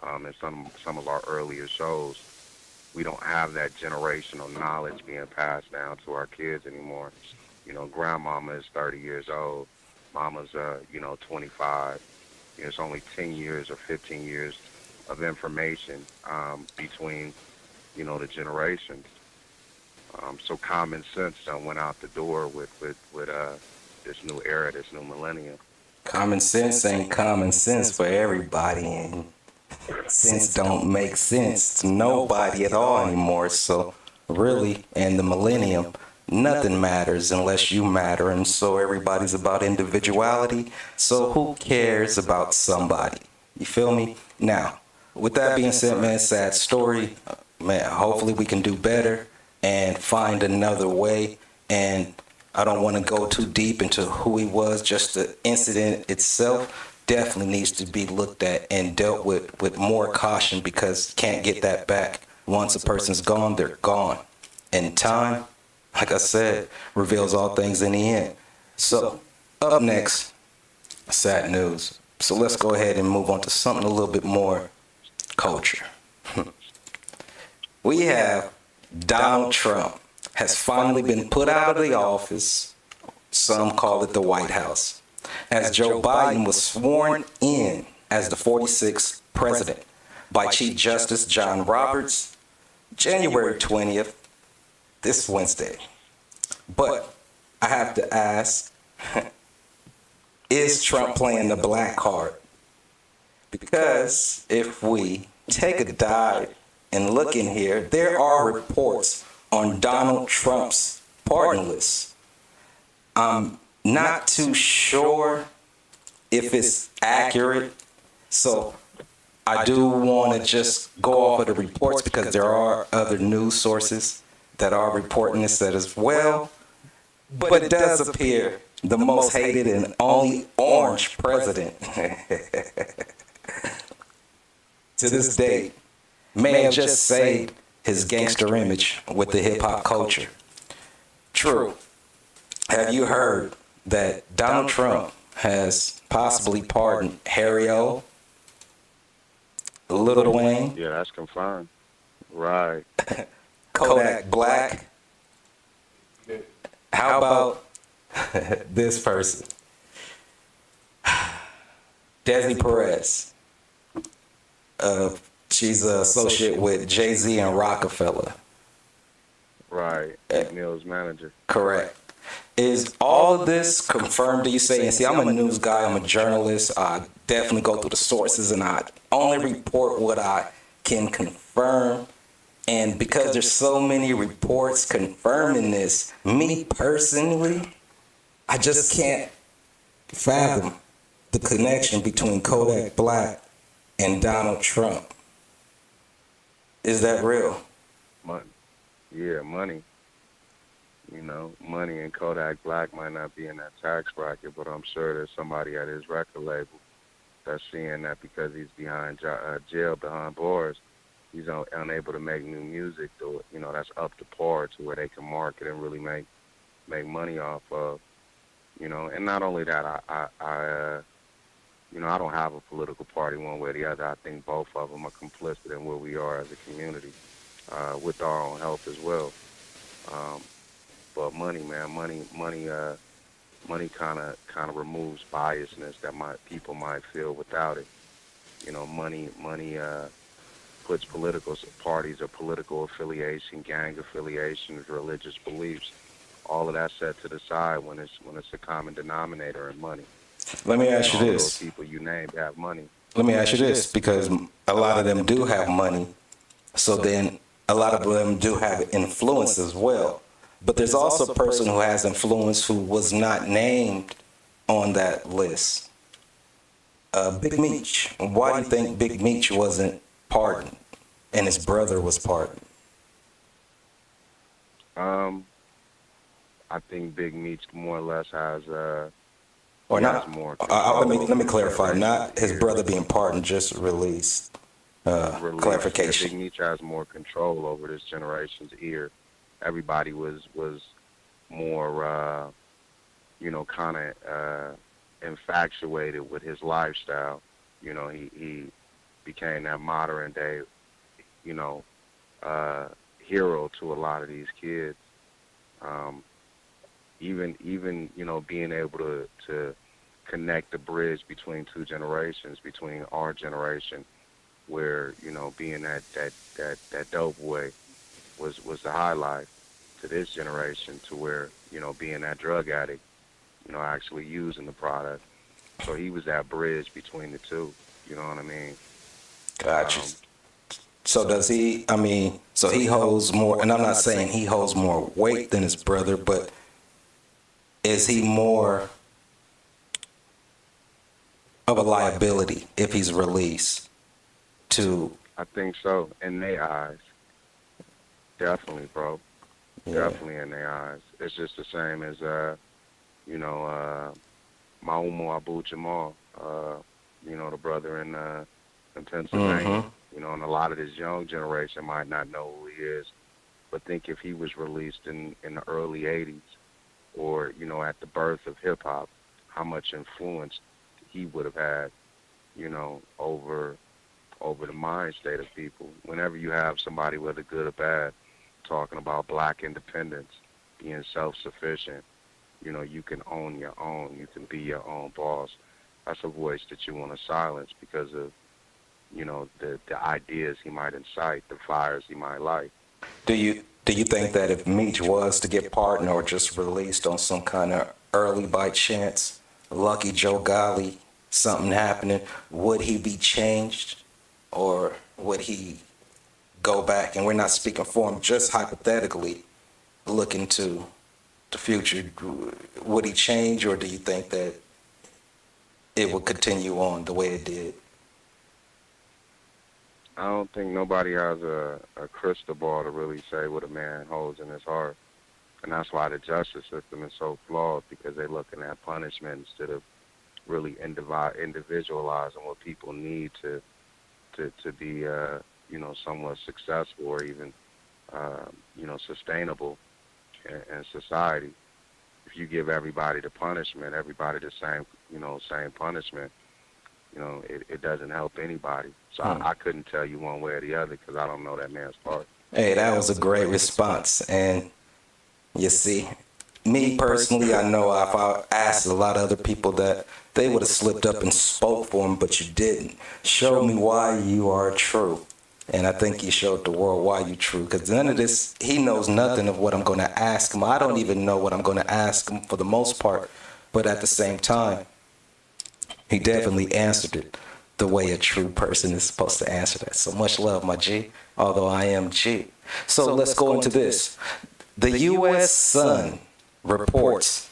in some of our earlier shows, we don't have that generational knowledge being passed down to our kids anymore. Grandmama is 30 years old. Mama's, 25. It's only 10 years or 15 years of information between, the generations. So common sense went out the door with this new era, this new millennium. Common sense ain't common sense for everybody, and sense don't make sense to nobody at all anymore. So really, in the millennium, nothing matters unless you matter, and so everybody's about individuality. So who cares about somebody? You feel me? Now, with that being said, man, sad story. Man, hopefully we can do better and find another way. And I don't want to go too deep into who he was. Just the incident itself definitely needs to be looked at and dealt with more caution, because can't get that back. Once a person's gone, they're gone. And time, like I said, reveals all things in the end. So, up next, sad news. So let's go ahead and move on to something a little bit more culture. We have Donald Trump has finally been put out of the office. Some call it the White House, as Joe Biden was sworn in as the 46th president by Chief Justice John Roberts, January 20th, this Wednesday. But I have to ask, is Trump playing the black card? Because if we take a dive and look in here, there are reports on Donald Trump's pardon list. I'm not too sure if it's accurate, so I do want to just go off of the reports, because there are other news sources that are reporting this as well. But it does appear the most hated and only orange president to this day may have just saved his gangster image with the hip-hop culture. True. Have you heard that Donald Trump has possibly pardoned Harry O, Lil Wayne? Yeah, that's confirmed. Right. Kodak Black, How about this person? Desi Perez. She's an associate with Jay-Z and Rockefeller. Right. Neil's manager. Correct. Is all of this confirmed, do you say? And see, I'm a news guy, I'm a journalist. I definitely go through the sources and I only report what I can confirm. And because there's so many reports confirming this, me personally, I just can't fathom the connection between Kodak Black and Donald Trump. Is that real? Money. Yeah, money. You know, money and Kodak Black might not be in that tax bracket, but I'm sure there's somebody at his record label that's seeing that because he's behind jail, behind bars, he's unable to make new music, though, you know, that's up to par to where they can market and really make money off of, you know. And not only that, I you know, I don't have a political party one way or the other. I think both of them are complicit in where we are as a community, with our own health as well. But money, man, money kind of removes biasness that people might feel without it. You know, money puts political parties or political affiliation, gang affiliations, religious beliefs, all of that set to the side when it's a common denominator in money. Let me ask you all this. Those people you named have money. Let me ask you this, because a lot of them do have money, so then a lot of them do have influence as well. But there's also a person who has influence who was not named on that list. Big Meech. Why do you think Big Meech wasn't pardoned and his brother was pardoned? I think Big Meech more or less has or not. Let me clarify. Not his brother being pardoned, just released. Clarification. Big Meech has more control over this generation's ear. Everybody was more, you know, kind of infatuated with his lifestyle. You know, he became that modern day, you know, hero to a lot of these kids. Even you know, being able to connect the bridge between two generations, between our generation, where, you know, being that dope boy was the highlight, to this generation, to where, you know, being that drug addict, you know, actually using the product. So he was that bridge between the two. You know what I mean? Gotcha. So does he? I mean, so he holds more, and I'm not saying he holds more weight than his brother, but is he more of a liability if he's released to? I think so, in their eyes. Definitely, bro. Yeah. Definitely in their eyes. It's just the same as, you know, Maumo Abu Jamal, you know, the brother in Pennsylvania. Mm-hmm. You know, and a lot of this young generation might not know who he is, but think if he was released in the early 80s, or, you know, at the birth of hip-hop, how much influence he would have had, you know, over the mind state of people. Whenever you have somebody, whether good or bad, talking about black independence, being self-sufficient, you know, you can own your own, you can be your own boss. That's a voice that you want to silence because of, you know, the ideas he might incite, the fires he might light. Do you think that if Meech was to get pardoned or just released on some kind of early by chance, lucky Joe Golly, something happening, would he be changed, or would he go back? And we're not speaking for him, just hypothetically looking to the future. Would he change, or do you think that it would continue on the way it did? I don't think nobody has a crystal ball to really say what a man holds in his heart. And that's why the justice system is so flawed, because they're looking at punishment instead of really individualizing what people need to be, you know, somewhat successful or even, you know, sustainable in society. If you give everybody the punishment, everybody the same punishment, you know, it doesn't help anybody. So I couldn't tell you one way or the other because I don't know that man's part. Hey, that was a great response. And you see, me personally, I know if I asked a lot of other people that they would have slipped up and spoke for him, but you didn't. Show me why you are true. And I think you showed the world why you true, because none of this, he knows nothing of what I'm going to ask him. I don't even know what I'm going to ask him for the most part, but at the same time, he definitely answered it the way a true person is supposed to answer that. So much love, my G, although I am G. So let's go into this. The U.S. Sun reports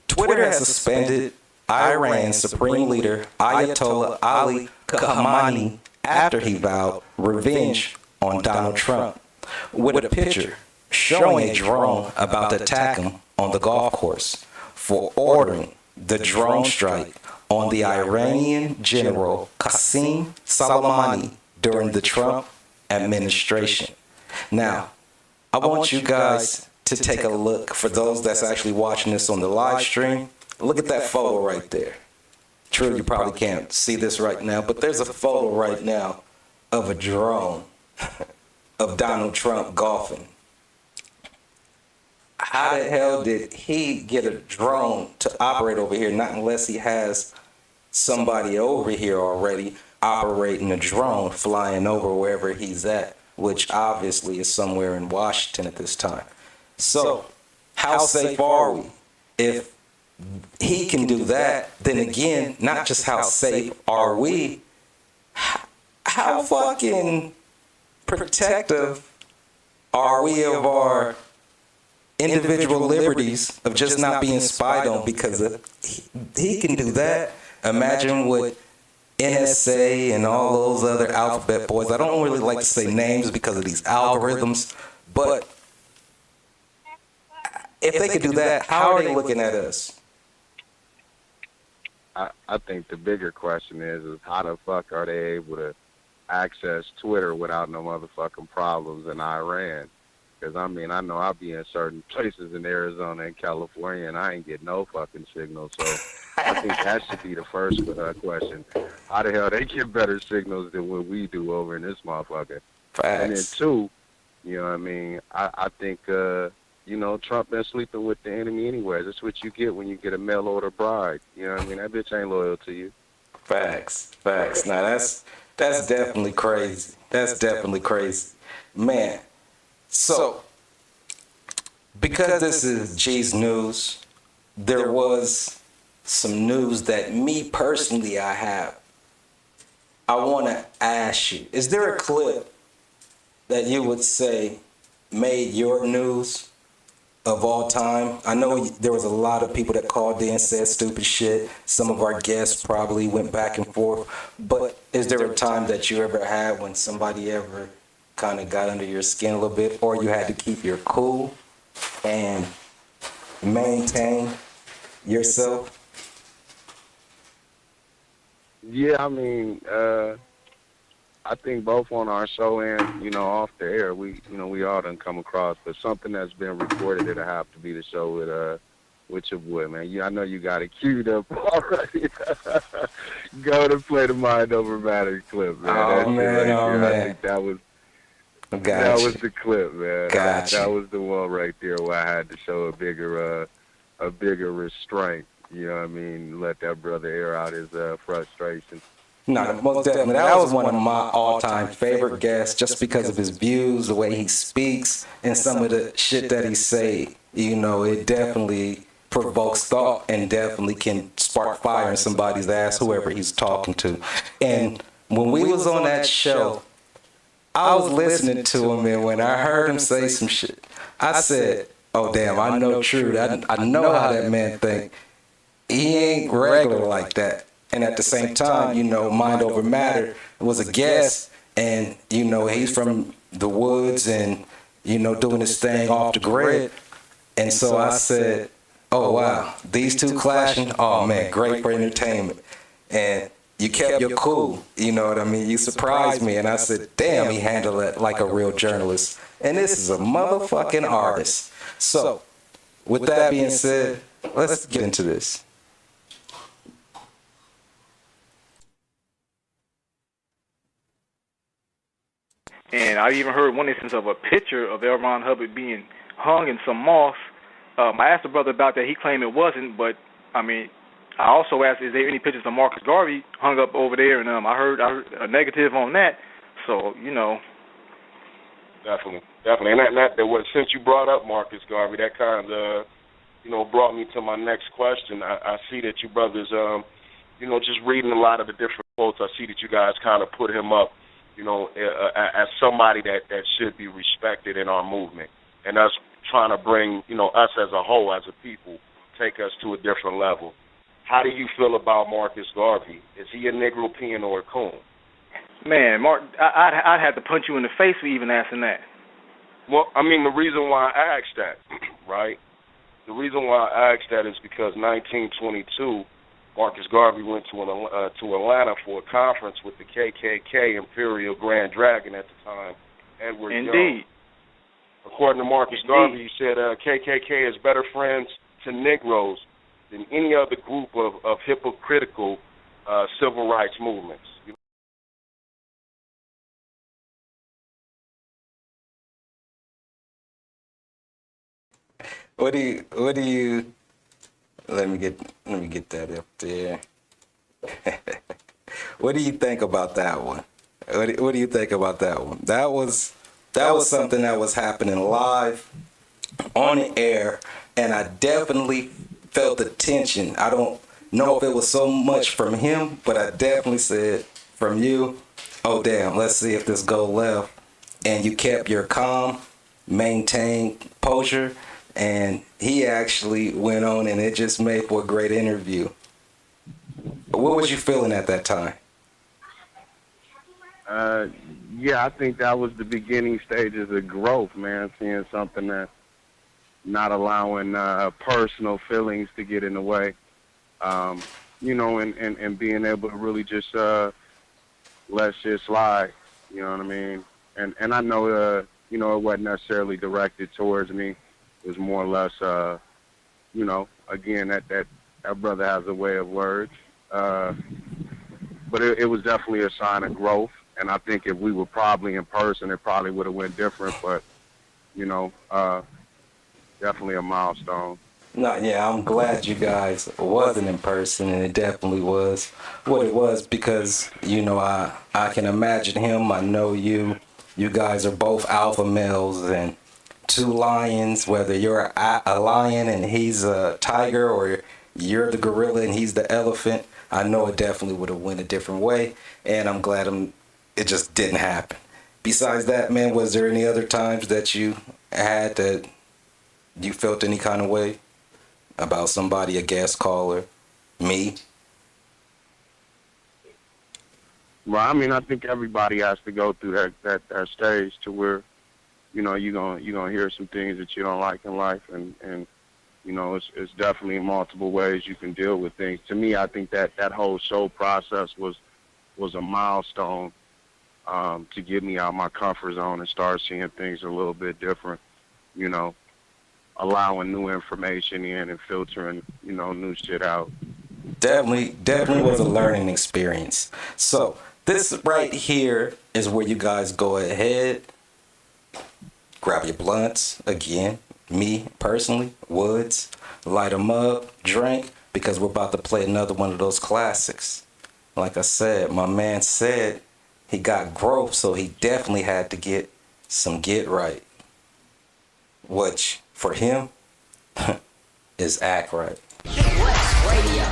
Twitter has suspended Iran's Supreme Leader Ayatollah Ali Khamenei after he vowed revenge on Donald Trump with a picture showing a drone about to attack him on the golf course for ordering the drone strike on the Iranian general Qasem Soleimani during the Trump administration. Now, I want you guys to take a look. For those that's actually watching this on the live stream, look at that photo right there. True, you probably can't see this right now, but there's a photo right now of a drone of Donald Trump golfing. How the hell did he get a drone to operate over here? Not unless he has somebody over here already operating a drone, flying over wherever he's at, which obviously is somewhere in Washington at this time. So, how safe are we? If he can do that, then again, not just how safe are we, how fucking protective are we of our individual liberties of just not being spied on? Because if he can do that, imagine what NSA and all those other alphabet boys, I don't really like to say names because of these algorithms, but if they could do that, how are they looking at us? I think the bigger question is how the fuck are they able to access Twitter without no motherfucking problems in Iran? Because, I mean, I know I'll be in certain places in Arizona and California, and I ain't get no fucking signal. So I think that should be the first question. How the hell they get better signals than what we do over in this motherfucker? Facts. And then, two, you know what I mean, I think, you know, Trump been sleeping with the enemy anyway. That's what you get when you get a mail-order bride. You know what I mean? That bitch ain't loyal to you. Facts. Now, that's definitely crazy. That's definitely crazy. Man. So, because this is G's News, there was some news that me personally I have. I want to ask you, is there a clip that you would say made your news of all time? I know there was a lot of people that called in and said stupid shit. Some of our guests probably went back and forth. But is there a time that you ever had when somebody ever kind of got under your skin a little bit, or you had to keep your cool and maintain yourself? Yeah, I mean, I think both on our show and, you know, off the air, we all done come across, but something that's been recorded, it'll have to be the show with your boy, man. I know you got it queued up already. Go to play the Mind Over Matter clip, man. Oh, man, man. I think that was the clip, man. That was the one right there where I had to show a bigger restraint. You know what I mean? Let that brother air out his frustration. No, most definitely. That was one of my all-time favorite guests just because of his views, the way he speaks, and some of the shit that he say. You know, it definitely provokes thought and definitely can spark fire in somebody's ass, whoever he's talking to. And when we was on that show, I was listening to him, and when I heard him say some shit, I said, oh, damn, I know Tru. I know how that man think. He ain't regular like that. And at the same time, you know, Mind Over Matter was a guest, and, you know, he's from the woods and, you know, doing his thing off the grid. And so I said, oh, wow, these two clashing, oh, man, great for entertainment. And you kept your cool, you know what I mean? You surprised me, and I said, damn, he handled it like a real journalist. And this is a motherfucking artist. So, with that being said, let's get into this. And I even heard one instance of a picture of L. Ron Hubbard being hung in some moss I asked the brother about that. He claimed it wasn't, but I mean, I also asked, is there any pictures of Marcus Garvey hung up over there? And I heard a negative on that. So, you know. Definitely. And since you brought up Marcus Garvey, that kind of, brought me to my next question. I see that you brothers, just reading a lot of the different quotes, I see that you guys kind of put him up, as somebody that should be respected in our movement. And us trying to bring, us as a whole, as a people, take us to a different level. How do you feel about Marcus Garvey? Is he a Negro peon or a coon? Man, Mark, I'd have to punch you in the face for even asking that. Well, I mean, the reason why I asked that, right? The reason why I asked that is because 1922, Marcus Garvey went to Atlanta for a conference with the KKK Imperial Grand Dragon at the time, Edward Young. Indeed. According to Marcus Garvey, he said KKK is better friends to Negroes than any other group of hypocritical civil rights movements. What do you let me get that up there. What do you think about that one? What do you think about that one? That was something that was happening live on the air, and I definitely felt the tension. I don't know if it was so much from him, but I definitely said from you, oh damn, let's see if this go left. And you kept your calm, maintained posture, and he actually went on, and it just made for a great interview. What was you feeling at that time? Yeah, I think that was the beginning stages of growth, man, seeing something that not allowing personal feelings to get in the way, and being able to really just let shit slide, you know what I mean? And I know, it wasn't necessarily directed towards me. It was more or less, again, that brother has a way of words. But it was definitely a sign of growth. And I think if we were probably in person, it probably would have went different. But, definitely a milestone. No, yeah, I'm glad you guys wasn't in person, and it definitely was what it was because, I can imagine him. I know you. You guys are both alpha males and two lions, whether you're a lion and he's a tiger or you're the gorilla and he's the elephant. I know it definitely would have went a different way, and I'm glad it just didn't happen. Besides that, man, was there any other times that you had that you felt any kind of way about somebody, a guest caller, me? Well, I mean, I think everybody has to go through that stage to where, you're gonna hear some things that you don't like in life, and it's definitely multiple ways you can deal with things. To me, I think that whole show process was a milestone to get me out of my comfort zone and start seeing things a little bit different, allowing new information in and filtering, new shit out. Definitely was a learning experience. So this right here is where you guys go ahead, grab your blunts, again, me personally, Woods, light them up, drink, because we're about to play another one of those classics. Like I said, my man said he got growth, so he definitely had to get some get right, which for him is act right. West Radio.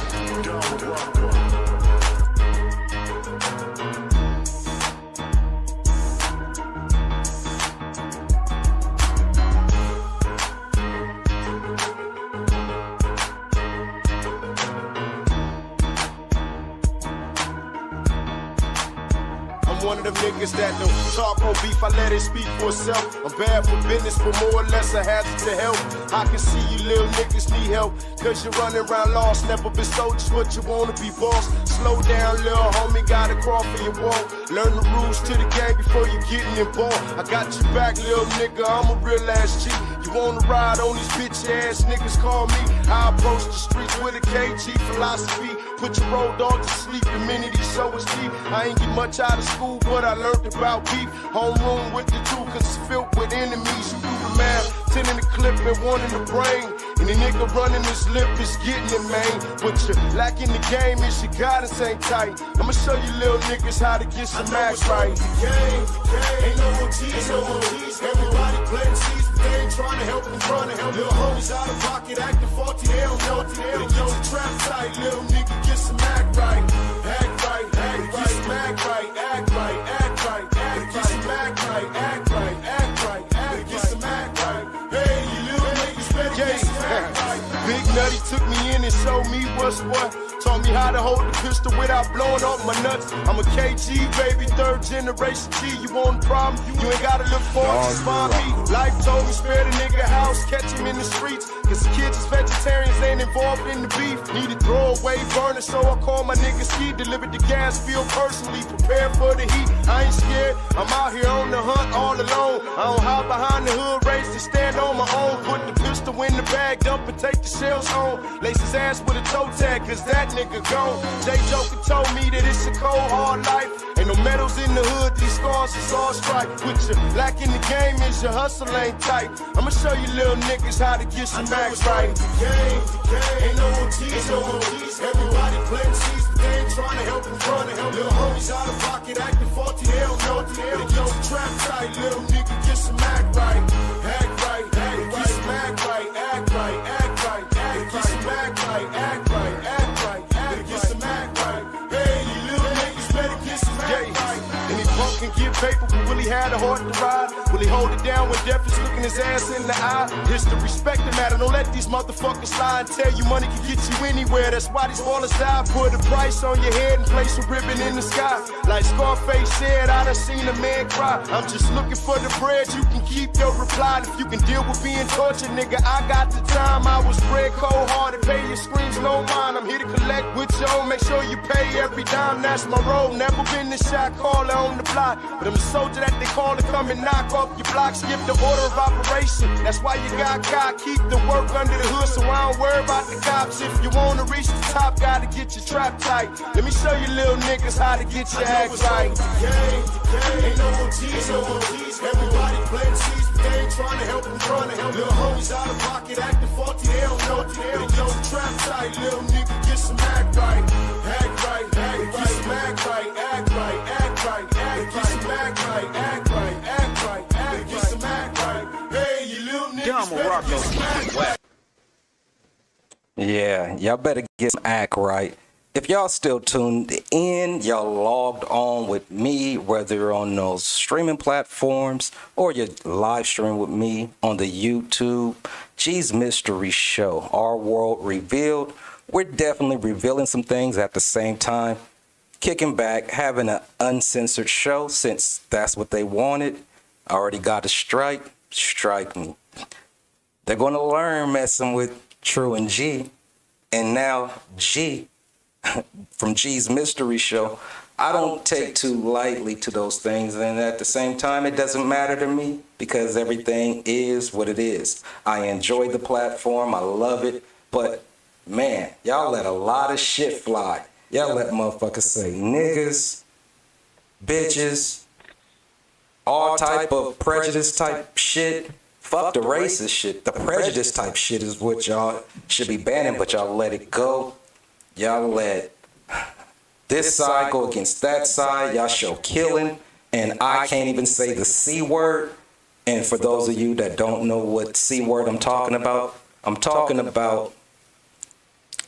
One of them niggas that don't talk on beef, I let it speak for itself. I'm bad for business, but more or less a hazard to help. I can see you little niggas need help, cause you're running around lost, never been soldiers, but you wanna be boss. Slow down, little homie, gotta crawl for your wall. Learn the rules to the game before you getting involved. I got your back, little nigga, I'm a real ass G. You wanna ride on these bitch ass niggas, call me. I approach the streets with a KG philosophy. Put your road dog to sleep, immunity so is deep. I ain't get much out of school, but I learned about beef. Homeroom with the two, cause it's filled with enemies. You do the math, 10 in the clip and 1 in the brain. Any nigga running his lip is getting it, man. But you lacking the game is your guidance ain't tight. I'ma show you little niggas how to get some max right. Ain't no OTs, no OTs. Everybody playing C's, but they ain't trying to help them, trying to help. Little homies out of pocket, acting faulty, they don't know. They get your trap tight, little nigga, get some act right. Act right, act right, some act right, act right, act right, act right, get some act right, act right, act right, act right, get some act right. Hey, you little niggas better get some act right. Big Nutty took me in and showed me what's what. Taught me how to hold the pistol without blowing up my nuts. I'm a KG, baby, third generation G. You want a problem? You ain't gotta look for it, just find me. Life told me spare the nigga house, catch him in the streets. Cause kids is vegetarians, ain't involved in the beef. Need a throwaway burner, so I call my nigga Ski. Delivered the gas field personally, prepared for the heat. I ain't scared, I'm out here on the hunt all alone. I don't hide behind the hood, race to stand on my own. Put the pistol in the bag, dump and take the shells home. Lace his ass with a toe tag, cause that nigga gone. Jay Joker told me that it's a cold, hard life. Ain't no medals in the hood, these scars is all stripe. With you lacking the game is your hustle ain't tight. I'ma show you little niggas how to get some max right. Ain't no OTs, no OTs. Everybody playing C's, but they ain't trying to help them, trying to help. Little homies out of pocket, acting faulty, they don't know. They get your trap tight, little nigga, get some act right. Act right, act right, some act right, act right, act right, act right, get some act right, act right, act right, act right, some act right. Hey, you little niggas better get some act right. Any punk can get paper, but will he have the heart to ride? Will he hold it down when death is looking his ass in the eye? It's the respect the matter, don't let these motherfuckers lie and tell you money can get you anywhere. That's why these ballers die. Put a price on your head and place a ribbon in the sky. Like Scarface said, I done seen a man cry. I'm just looking for the bread, you can keep your reply. And if you can deal with being tortured, nigga, I got the time. I was bred cold hearted, pay your screams, no mind. I'm here to collect with your own, make sure you pay every dime. That's my role, never been the shot caller on the block. But I'm a soldier that they call to come and knock off your block. Skip the order of operation, that's why you got God. Keep the work under the hood, so I don't worry about the cops. If you wanna reach the top, gotta get your trap tight. Let me show you little niggas how to get your act right. Ain't no OTs, no OTs. Everybody playing C's, but they ain't trying to help them, trying to help. Little homies out of pocket, acting faulty, they don't know. They get your trap tight, little nigga, get some act right. Act right, act right, some act right, act right, act right, act right, some act right, act right, act right, act right, some act right. Hey, you little niggas better get some act right. Yeah, y'all better get some act right. If y'all still tuned in, y'all logged on with me, whether you're on those streaming platforms or you're live streaming with me on the YouTube, Gee's Mystery Show, Our World Revealed. We're definitely revealing some things at the same time, kicking back, having an uncensored show since that's what they wanted. I already got a strike me. They're going to learn messing with Tru and G, and now G from Gee's Mystery Show. I don't take too lightly to those things, and at the same time, it doesn't matter to me because everything is what it is. I enjoy the platform, I love it, but man, y'all let a lot of shit fly. Y'all let motherfuckers say niggas, bitches, all type of prejudice type shit. Fuck the racist shit. The prejudice type shit is what y'all should be banning, but y'all let it go. Y'all let this side go against that side. Y'all show killing, and I can't even say the C word. And for those of you that don't know what C word I'm talking about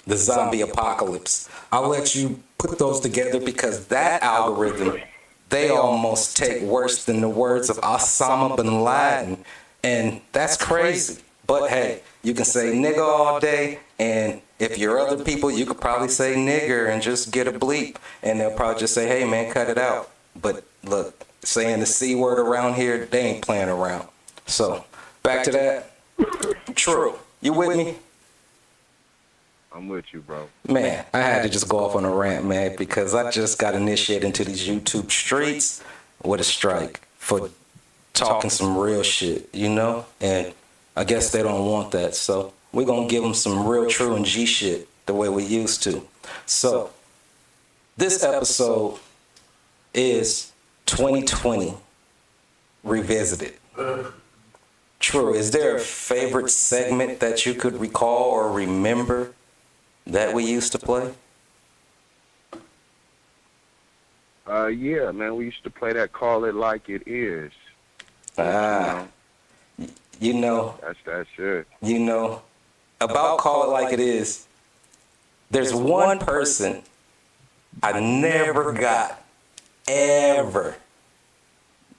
the zombie apocalypse. I'll let you put those together because that algorithm, they almost take worse than the words of Osama bin Laden. And that's crazy. But hey, you can say nigga all day, and if you're other people, you could probably say nigger and just get a bleep, and they'll probably just say, hey man, cut it out. But look, saying the C word around here, they ain't playing around. So, back to that. Tru, you with me? I'm with you, bro. Man, I had to just go off on a rant, man, because I just got initiated into these YouTube streets with a strike for talking some real shit, you know? And I guess they don't want that. So we're going to give them some real Tru and G shit the way we used to. So this episode is 2020 Revisited. True. Is there a favorite segment that you could recall or remember that we used to play? Yeah, man, we used to play that Call It Like It Is. You know. That's it. You know, about Call It Like It Is, there's one person I never got, ever.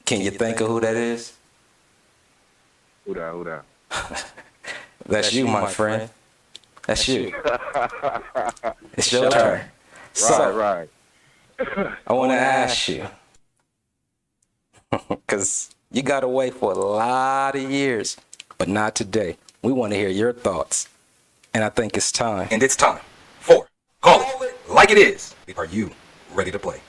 Can you think of who that is? Who that? That's you, my friend. That's you. It's your turn. Right. I want to ask you, because you got away for a lot of years, but not today. We want to hear your thoughts, and I think it's time. And it's time for Call It Like It Is. Are you ready to play?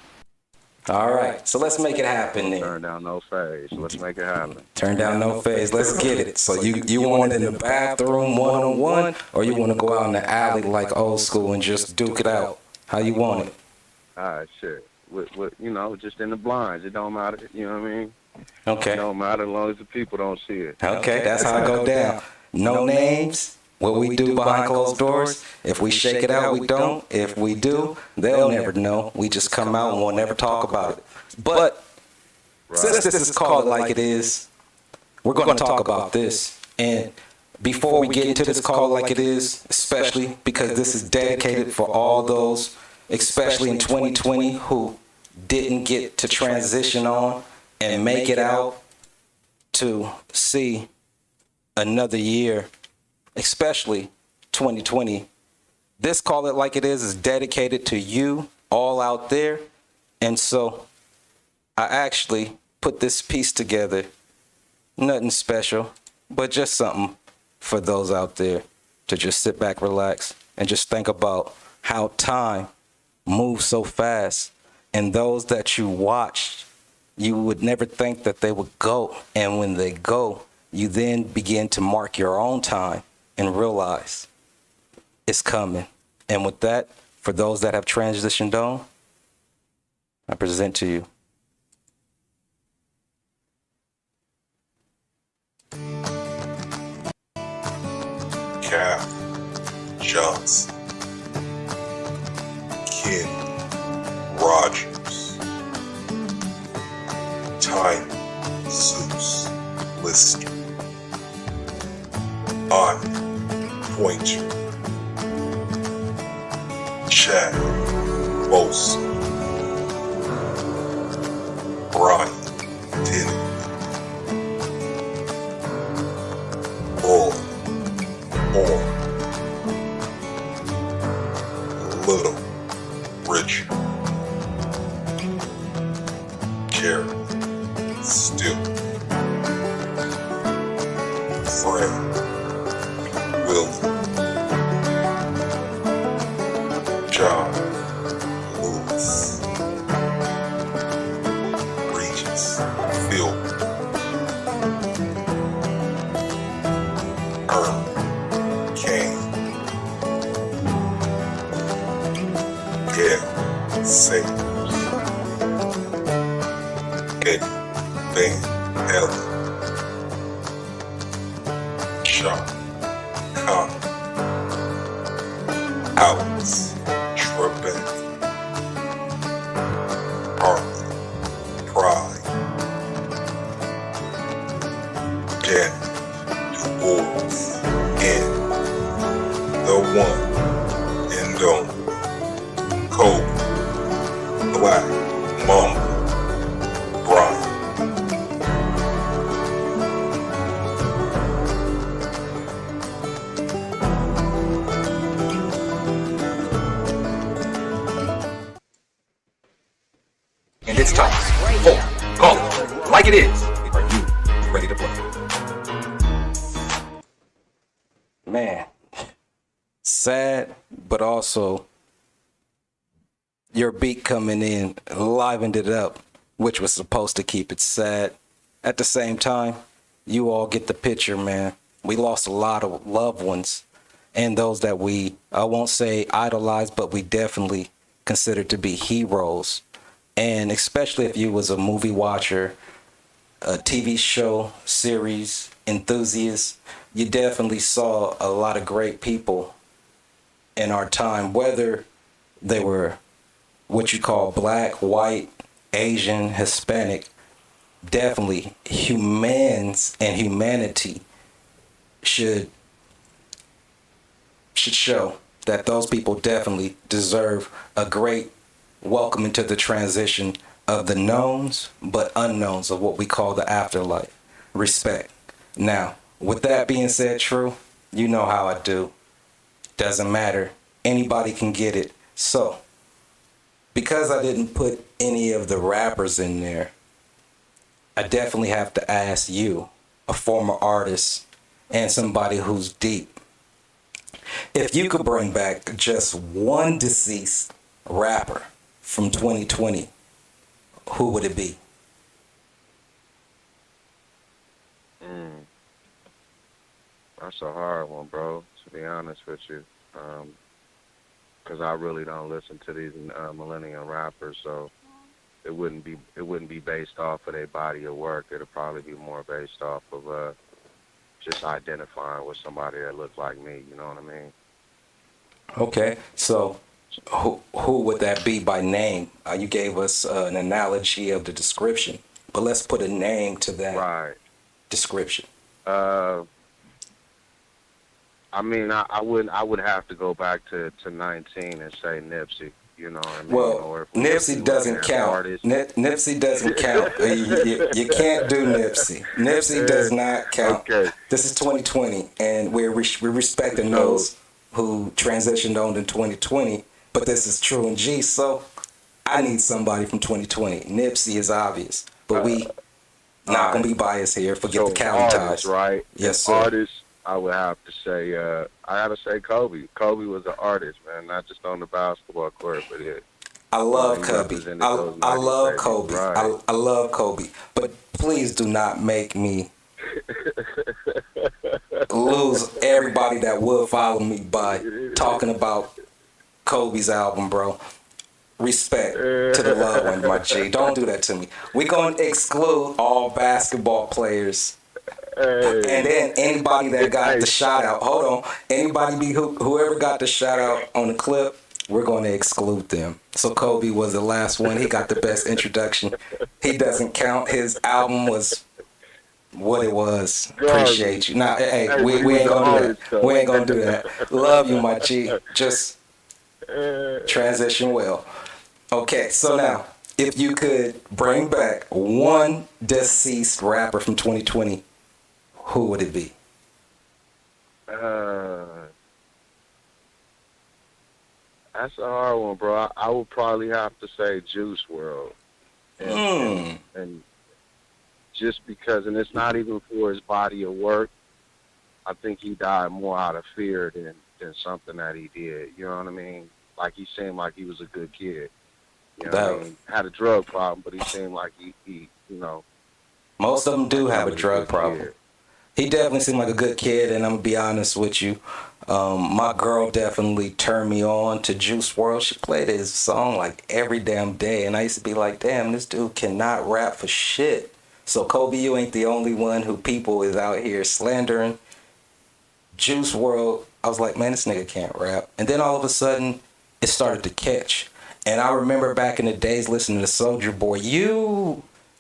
All right, so let's make it happen then. Turn down no phase. Let's make it happen. Turn down no phase. Let's get it. So you want it in the bathroom one-on-one, or you want to go out in the alley like old school and just duke it out? How you want it? All right, shit. With just in the blinds. It don't matter. You know what I mean? Okay. It don't matter as long as the people don't see it. Okay, that's how it go down. No names. What we do behind closed doors. If we shake it out, we don't. If we do, they'll never know. We just come out and we'll never talk about it. But since this is called Like It Is, we're going to talk about this. And before we get into this call like it is, especially because this is dedicated for all those, especially in 2020, who didn't get to transition on and make it out to see another year, especially 2020. This Call It Like It is dedicated to you all out there. And so I actually put this piece together. Nothing special, but just something for those out there to just sit back, relax, and just think about how time moves so fast. And those that you watched, you would never think that they would go. And when they go, you then begin to mark your own time and realize it's coming. And with that, for those that have transitioned on, I present to you. Cap, Johnson, Ken, Rogers, Tiny, Zeus, Lister, Pointer, Chad, Bosa, Brian, Denny, Roy, Orr, Little, Richard, Carrie, Still, Fred, William, John, Lewis, Regis, Phil, Earl, Kane, Gail, Sanders, Eddie, Van, Helen, Sean, Connor, Alex, Trebek, Harley, Pride, Danny, Du Bois, and the one and only Kobe, Black, Mama, Brian. And it's time for Call It Like It Is. Are you ready to play? Man, sad, but also your beat coming in livened it up, which was supposed to keep it sad. At the same time, you all get the picture, man. We lost a lot of loved ones and those that we, I won't say idolize, but we definitely consider to be heroes. And especially if you was a movie watcher, a TV show, series, enthusiast, you definitely saw a lot of great people in our time, whether they were what you call black, white, Asian, Hispanic. Definitely humans and humanity should show that those people definitely deserve a great welcome into the transition of the knowns but unknowns of what we call the afterlife. Respect. Now, with that being said, Tru, you know how I do. Doesn't matter. Anybody can get it. So, because I didn't put any of the rappers in there, I definitely have to ask you, a former artist and somebody who's deep, if you could bring back just one deceased rapper from 2020, who would it be? That's a hard one, bro, to be honest with you. Because I really don't listen to these millennial rappers, so it wouldn't be based off of their body of work. It'll probably be more based off of just identifying with somebody that looked like me. You know what I mean? Okay, so who would that be by name? You gave us an analogy of the description, but let's put a name to that description. I mean, I would have to go back to 19 and say Nipsey. You know what I mean? Well, Nipsey doesn't count. Nipsey doesn't count. You can't do Nipsey. Nipsey does not count. Okay. This is 2020, and we're respecting those who transitioned on in 2020. But this is Tru and G, so I need somebody from 2020. Nipsey is obvious, but we not gonna be biased here. Forget the Cali ties. Right? Yes, sir. Artists, I would have to say, I gotta say Kobe. Kobe was an artist, man, not just on the basketball court, but I love Kobe. I love Kobe. Right. I love Kobe. But please do not make me lose everybody that would follow me by talking about Kobe's album, bro. Respect to the loved one, my G. Don't do that to me. We're going to exclude all basketball players. And then anybody that got the shout out, hold on, whoever got the shout out on the clip, we're going to exclude them. So Kobe was the last one. He got the best introduction. He doesn't count. His album was what it was. Appreciate you. Nah, hey, we ain't going to do that. We ain't going to do that. Love you, my G. Just transition well. Okay, so now, if you could bring back one deceased rapper from 2020, who would it be? That's a hard one, bro. I would probably have to say Juice WRLD. And just because, and it's not even for his body of work, I think he died more out of fear than something that he did. You know what I mean? Like, he seemed like he was a good kid. You know what I mean? Had a drug problem, but he seemed like he you know. Most of them do have a drug problem. He definitely seemed like a good kid, and I'm going to be honest with you. My girl definitely turned me on to Juice WRLD. She played his song like every damn day, and I used to be like, damn, this dude cannot rap for shit. So, Kobe, you ain't the only one who people is out here slandering. Juice WRLD, I was like, man, this nigga can't rap. And then all of a sudden, it started to catch. And I remember back in the days listening to Soulja Boy,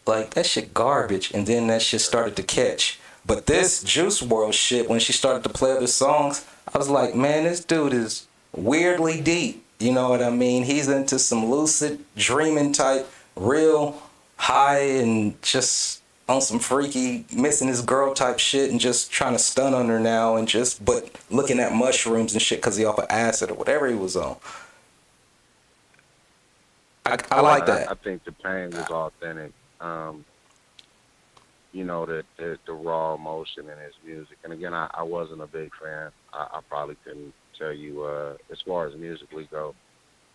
like, that shit garbage. And then that shit started to catch. But this Juice WRLD shit, when she started to play other songs, I was like, man, this dude is weirdly deep. You know what I mean? He's into some lucid dreaming type, real high and just on some freaky missing his girl type shit and just trying to stun on her now and but looking at mushrooms and shit because he off of acid or whatever he was on. I like that. I think the pain was authentic. You know, the raw emotion in his music. And again, I wasn't a big fan. I probably couldn't tell you as far as musically go,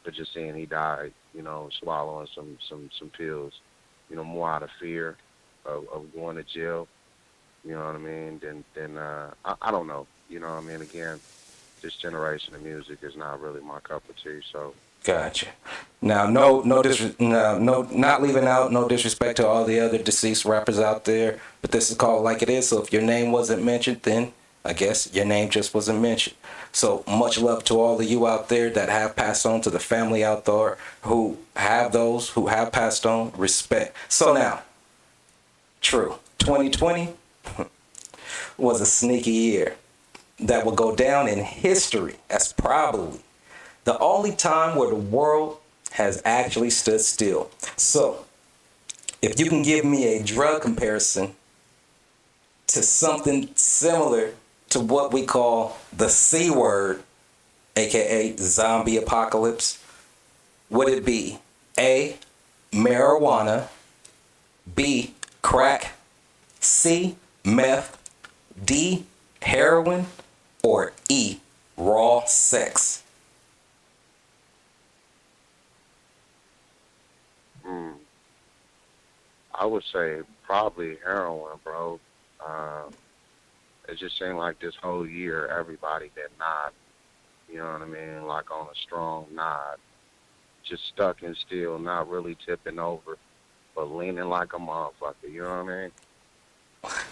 but just seeing he died, you know, swallowing some pills, you know, more out of fear of going to jail. You know what I mean? Then I don't know. You know what I mean? Again, this generation of music is not really my cup of tea. So Gotcha. Now, no, not leaving out no disrespect to all the other deceased rappers out there, but this is called Like It Is. So if your name wasn't mentioned, then I guess your name just wasn't mentioned. So much love to all of you out there that have passed on, to the family out there who have those who have passed on. Respect. So now, Tru, 2020 was a sneaky year that will go down in history as probably the only time where the world has actually stood still. So, if you can give me a drug comparison to something similar to what we call the C word, aka zombie apocalypse, would it be A, marijuana, B, crack, C, meth, D, heroin, or E, raw sex? I would say probably heroin, bro. It just seemed like this whole year everybody did not, you know what I mean, like on a strong nod, just stuck and still, not really tipping over, but leaning like a motherfucker, you know what I mean?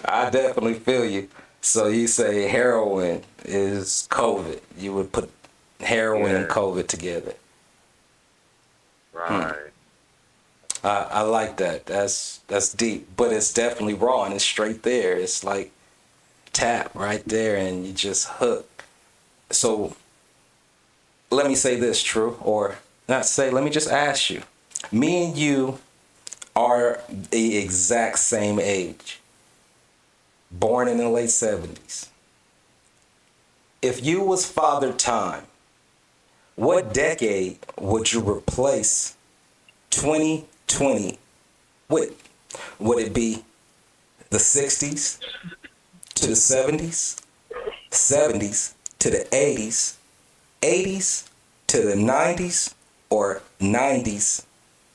I definitely feel you. So you say heroin is COVID. You would put heroin and COVID together. Right. I like that. That's deep, but it's definitely raw and it's straight there. It's like tap right there, and you just hook. So let me say this, Tru, or not say. Let me just ask you. Me and you are the exact same age, born in the late 70s. If you was Father Time, what decade would you replace 2020 with? Would it be the 60s to the 70s, 70s to the 80s, 80s to the 90s, or 90s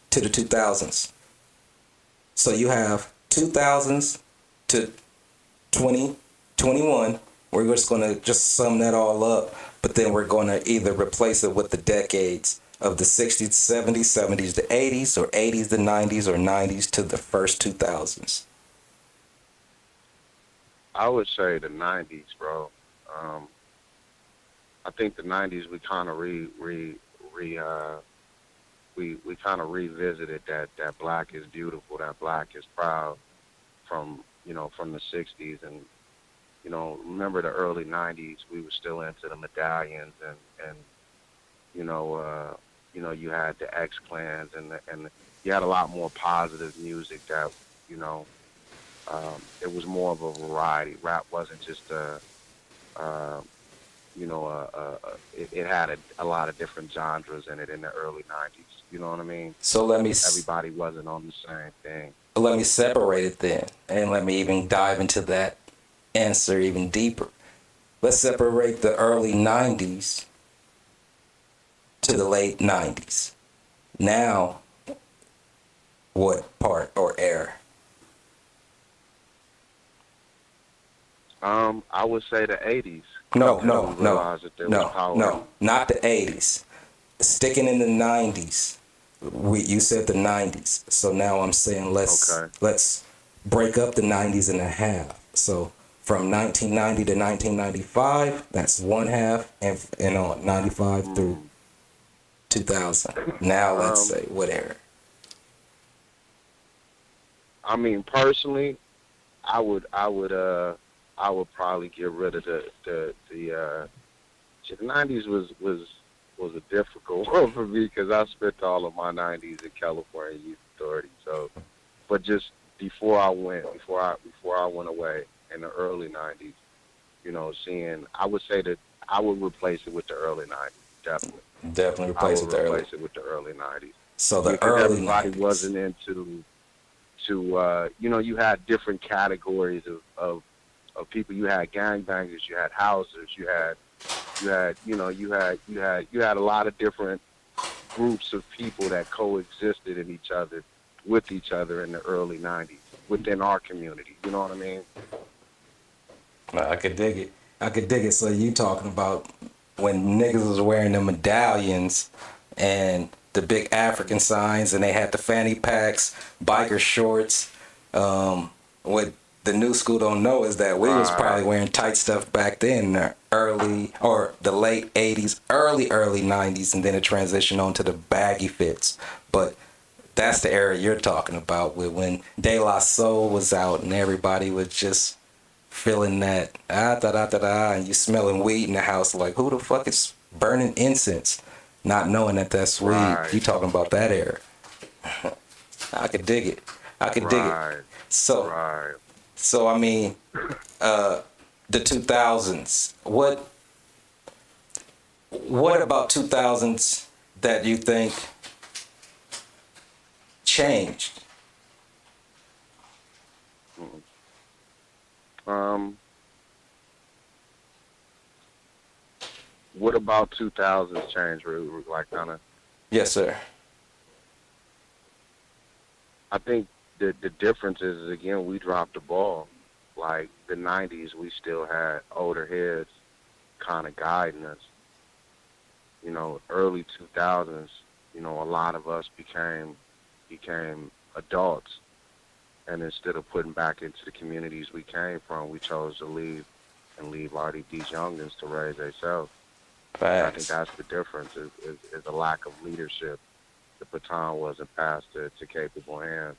to the 2000s? So you have 2000s to 2021. We're just going to just sum that all up, but then we're going to either replace it with the decades of the 60s, 70s, 70s to 80s, or 80s to 90s, or 90s to the first 2000s. I would say the 90s, bro. I think the 90s we kind of we kind of revisited that black is beautiful, that black is proud from the 60s, and remember the early 90s, we were still into the medallions, and you had the X Clans, and you had a lot more positive music that it was more of a variety. Rap wasn't just it had a lot of different genres in it in the early 90s. You know what I mean? So everybody wasn't on the same thing. Let me separate it then, and let me even dive into that answer even deeper. Let's separate the early 90s to the late 90s. Now, what part or era? I would say the 80s. No, not the 80s. Sticking in the 90s. You said the 90s. So now I'm saying let's break up the 90s in a half. So from 1990 to 1995, that's one half, and on 95 through 2000. Now let's say what era? I mean, personally, I would probably get rid of the 90s was a difficult one for me because I spent all of my 90s in California Youth Authority. So, but just before I went away in the early 90s, I would say that I would replace it with the early 90s, definitely replace it with the early 90s. So the early everybody 90s wasn't into you had different categories of people. You had gangbangers, you had housers, you had a lot of different groups of people that coexisted with each other in the early 90s within our community. You know what I mean? I could dig it. So you talking about when niggas was wearing the medallions and the big African signs, and they had the fanny packs, biker shorts. What the new school don't know is that we was probably wearing tight stuff back then in the early or the late 80s, early 90s, and then it transitioned on to the baggy fits. But that's the era you're talking about, with when De La Soul was out and everybody was just feeling that and you smelling weed in the house, like, who the fuck is burning incense, not knowing that that's weed. You talking about that era. I could dig it. Dig it. So I mean, the 2000s. What about 2000s that you think changed? What about 2000s changed? Like, kind of. Yes, sir. I think the difference is, again, we dropped the ball. Like the 90s, we still had older heads kind of guiding us. You know, early 2000s, you know, a lot of us became adults, and instead of putting back into the communities we came from, we chose to leave these youngins to raise themselves. I think that's the difference, is a lack of leadership. The baton wasn't passed to capable hands.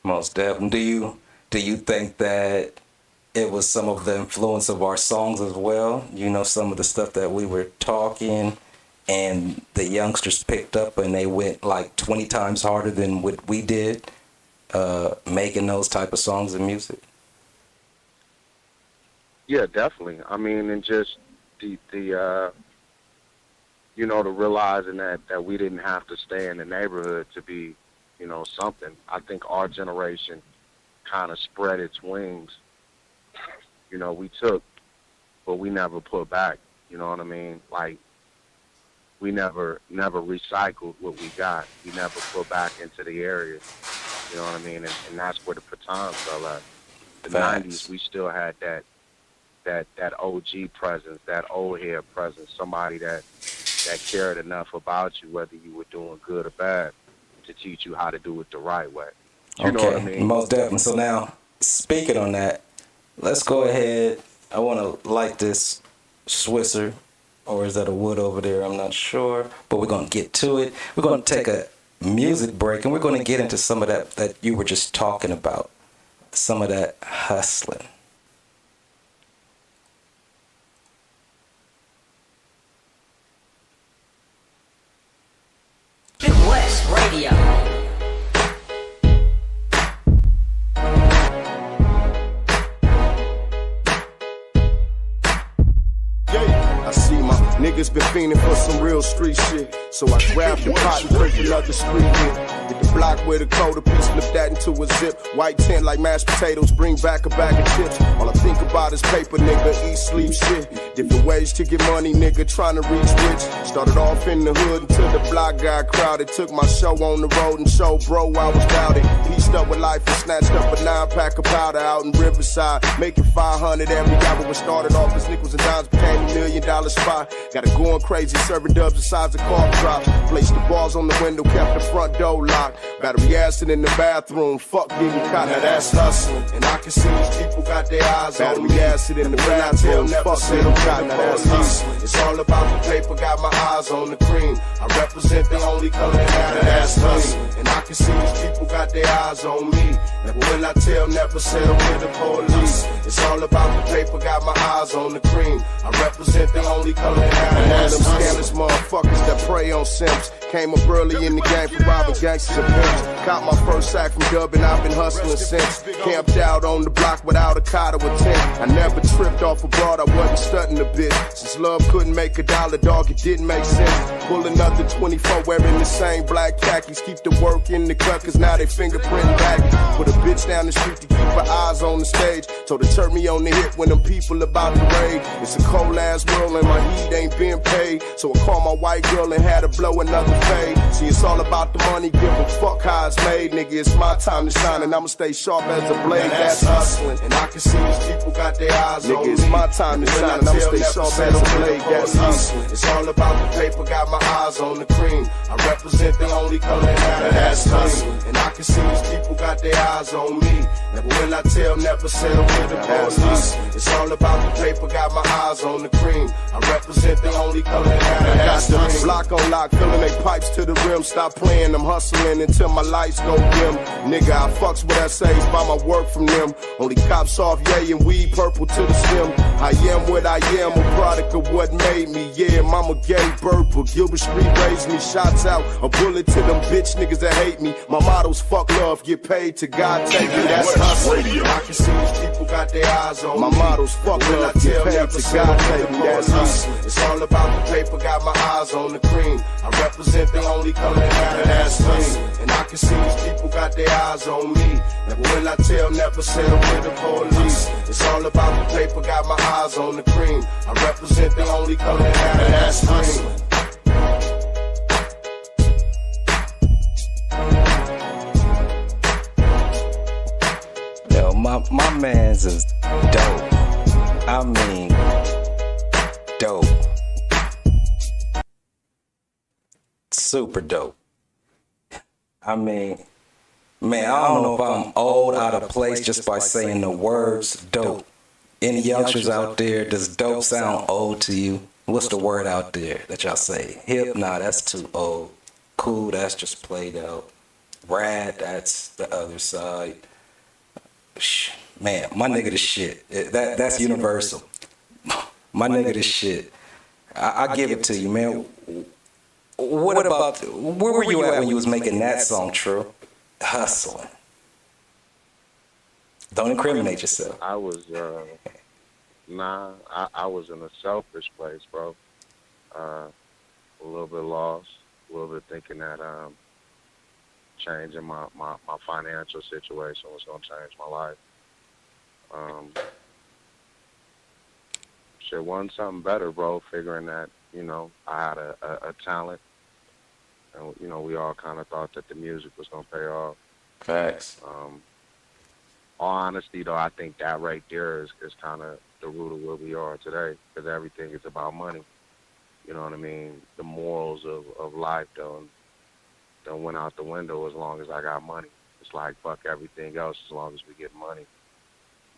Most definitely. Do you think that it was some of the influence of our songs as well? You know, some of the stuff that we were talking and the youngsters picked up and they went like 20 times harder than what we did, making those type of songs and music? Yeah, definitely. I mean, and just the you know, the realizing that we didn't have to stay in the neighborhood to be, you know, something. I think our generation kind of spread its wings. You know, we took, but we never put back. You know what I mean? Like, we never recycled what we got. We never put back into the area. You know what I mean? And that's where the baton fell at. The 90s, we still had that OG presence, that old head presence, somebody that cared enough about you, whether you were doing good or bad, to teach you how to do it the right way. You know what I mean? Most definitely. So now, speaking on that, let's go ahead. I want to light this Swisser, or is that a wood over there? I'm not sure, but we're going to get to it. We're going to take a music break, and we're going to get into some of that you were just talking about, some of that hustling. West Radio. I see my niggas been fiending for some real street shit. So I grabbed the pot and break another street hit. Get the block where the coda piece, flip that into a zip. White tent like mashed potatoes, bring back a bag of chips. All I think about is paper, nigga, eat, sleep, shit. Different ways to get money, nigga, trying to reach rich. Started off in the hood until the block got crowded. Took my show on the road and showed bro I was doubted. Pieced up with life and snatched up a 9-pack of powder out in Riverside. Making 500 every hour. When started off as nickels and dimes, became $1 million spot. Got it going crazy, serving dubs the size of car drops. Placed the bars on the window, kept the front door locked. Battery acid in the bathroom, fuck getting caught, now that's hustling. And I can see these people got their eyes on me. Battery acid in the bathroom, fuck getting caught, now that's hustling. It's all about the paper, got my eyes on the cream. I represent the only color that matter, that's hustling. And I can see these people got their eyes on me. Never will I tell, never settle with the police. It's all about the paper, got my eyes on the cream. I represent the only color that matter, that's hustling. One of them scandalous motherfuckers that prey on simps. Came up early in the game for robbing gangsters and pimps. Caught my first sack from Dub and I've been hustling since. Camped out on the block without a cot or a tent. I never tripped off abroad, I wasn't stunting a bit. Since love couldn't make $1, dog, it didn't make sense. Pull another 24 wearing the same black khakis. Keep the work in the cut cause now they fingerprinting baggage. Put a bitch down the street to keep her eyes on the stage. Told her turn me on the hip when them people about to raid. It's a cold ass world and my heat ain't been paid. So I call my white girl and have had to blow another fade. See, it's all about the money, give a fuck how it's made, nigga. It's my time to shine, and I'ma stay sharp as a blade. That's hustling, and I can see these people got their eyes on me. It's my time to shine, and I'ma stay sharp as a blade. That's hustling. It's all about the paper, got my eyes on the cream. I represent the only color that that's hustling, and I can see these people got their eyes on me. Never will I tell, never settle with the police. It's all about the paper, got my eyes on the cream. I represent the only color that that's the block on lock, filling they pipes to the rim. Stop playing, I'm hustling until my lights go dim. Nigga, I fucks with essays, buy my work from them. Only cops off, yay, and weed purple to the stem. I am what I am, a product of what made me. Yeah, mama gay birth, but Gilbert Street raised me. Shots out, a bullet to them bitch niggas that hate me. My motto's fuck love, get paid to God take me. That's hustling. I can see these people got their eyes on me. My motto's fuck love, get paid to God take me. That's hustling. It's all about the paper, got my eyes on the cream. I represent the only color that that's clean. And I can see these people got their eyes on me. Never will I tell, never settle with the police. It's all about the paper, got my eyes on the cream. I represent the only color that that's clean. Yo, my man's is dope. I mean, dope. Super dope. I mean, man, I don't know if I'm old, out of place just by saying the words dope. Any youngsters out there, does dope sound old to you? What's the word out there that y'all say? Hip? Nah, that's too old. Cool, that's just played out. Rad, that's the other side. Man, my nigga the shit. That's universal. My nigga the shit. I give it to you, man. What about, where were you at when you was making that song, Tru? Hustling. Don't incriminate yourself. I was, I was in a selfish place, bro. A little bit lost, a little bit thinking that changing my financial situation was going to change my life. Shit, wasn't something better, bro, figuring that, you know, I had a talent. And, you know, we all kind of thought that the music was going to pay off. Facts. All honesty, though, I think that right there is kind of the root of where we are today, because everything is about money. You know what I mean? The morals of life don't went out the window as long as I got money. It's like, fuck everything else as long as we get money.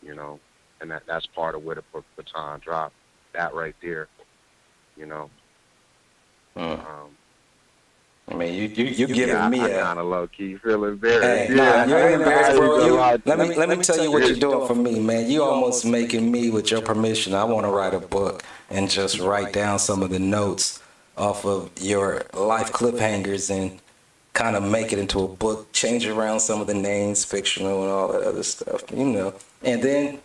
You know? And that's part of where the baton dropped. That right there, you know? I mean, you giving me I a kind of low key feel embarrassed. Hey, nah, you ain't embarrassed, bro. Let me tell you what you're doing for me, man. You almost making me, with your permission, I want to write a book and just write down some of the notes off of your life cliffhangers and kind of make it into a book, change around some of the names, fictional and all that other stuff, you know. And then,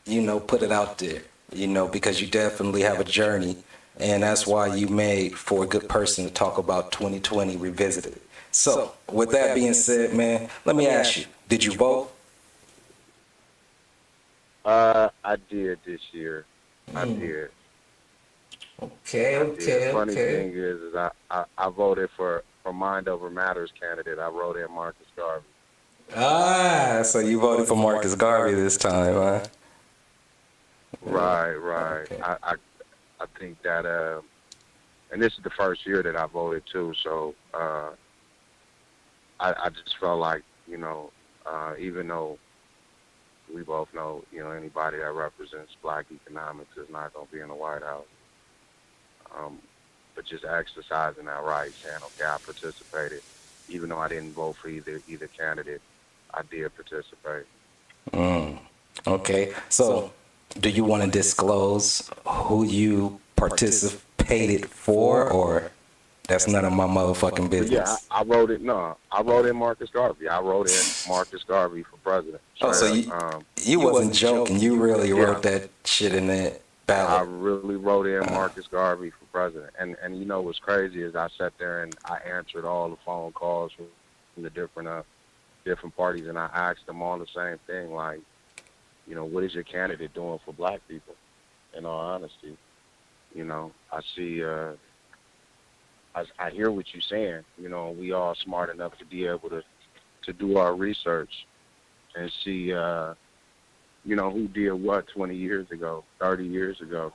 you know, put it out there, you know, because you definitely have a journey. And that's why you made for a good person to talk about 2020 Revisited. So, with that being said, man, let me ask you, did you vote? I did this year. I did. Okay. Funny thing is I voted for Mind Over Matters candidate. I wrote in Marcus Garvey. Ah, so you voted for Marcus Garvey this time, huh? Right. Okay. I think that, and this is the first year that I voted too, so I just felt like, you know, even though we both know, you know, anybody that represents black economics is not going to be in the White House. But just exercising that right, saying, okay, I participated. Even though I didn't vote for either candidate, I did participate. Okay, so do you want to disclose who you participated for, or that's none of my motherfucking business? Yeah, I wrote it. No, I wrote in Marcus Garvey. I wrote in Marcus Garvey for president. Oh, so you wasn't joking. You really wrote that shit in that ballot. I really wrote in Marcus Garvey for president. And you know what's crazy is I sat there and I answered all the phone calls from the different parties, and I asked them all the same thing, like, you know, what is your candidate doing for black people? In all honesty, you know, I see I hear what you're saying. You know, we all smart enough to be able to do our research and see, you know, who did what 20 years ago, 30 years ago.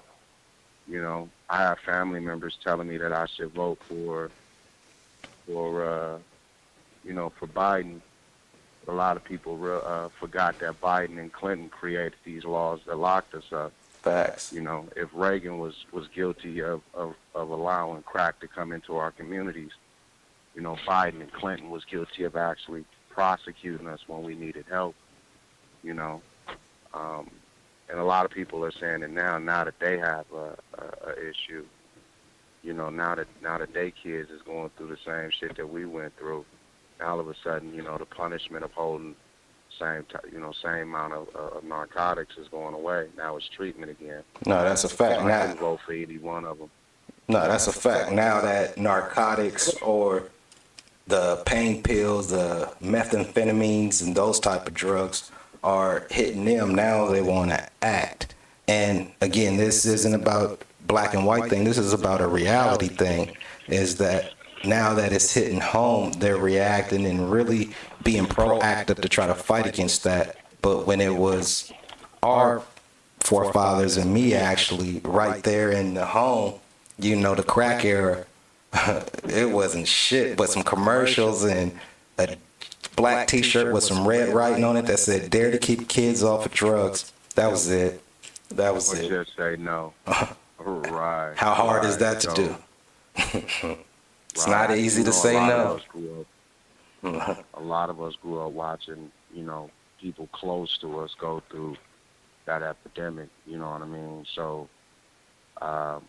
You know, I have family members telling me that I should vote for you know, for Biden. But a lot of people forgot that Biden and Clinton created these laws that locked us up. Facts. You know, if Reagan was guilty of allowing crack to come into our communities, you know, Biden and Clinton was guilty of actually prosecuting us when we needed help. You know, and a lot of people are saying that now that they have a issue, you know, now that their kids is going through the same shit that we went through, all of a sudden, you know, the punishment of holding same amount of narcotics is going away. Now it's treatment again. No, that's a fact. So I can vote for either one of them. No, that's a fact. Now that narcotics or the pain pills, the methamphetamines, and those type of drugs are hitting them, now they want to act. And again, this isn't about black and white thing. This is about a reality thing. Is that now that it's hitting home, they're reacting and really being proactive to try to fight against that. But when it was our forefathers and me actually right there in the home, you know, the crack era, it wasn't shit but some commercials and a black t-shirt with some red writing on it that said, "Dare to keep kids off of drugs." That was it. That was it. Just say no. Right. How hard is that to do? It's not easy to say no. A lot of us grew up watching, you know, people close to us go through that epidemic, you know what I mean? So I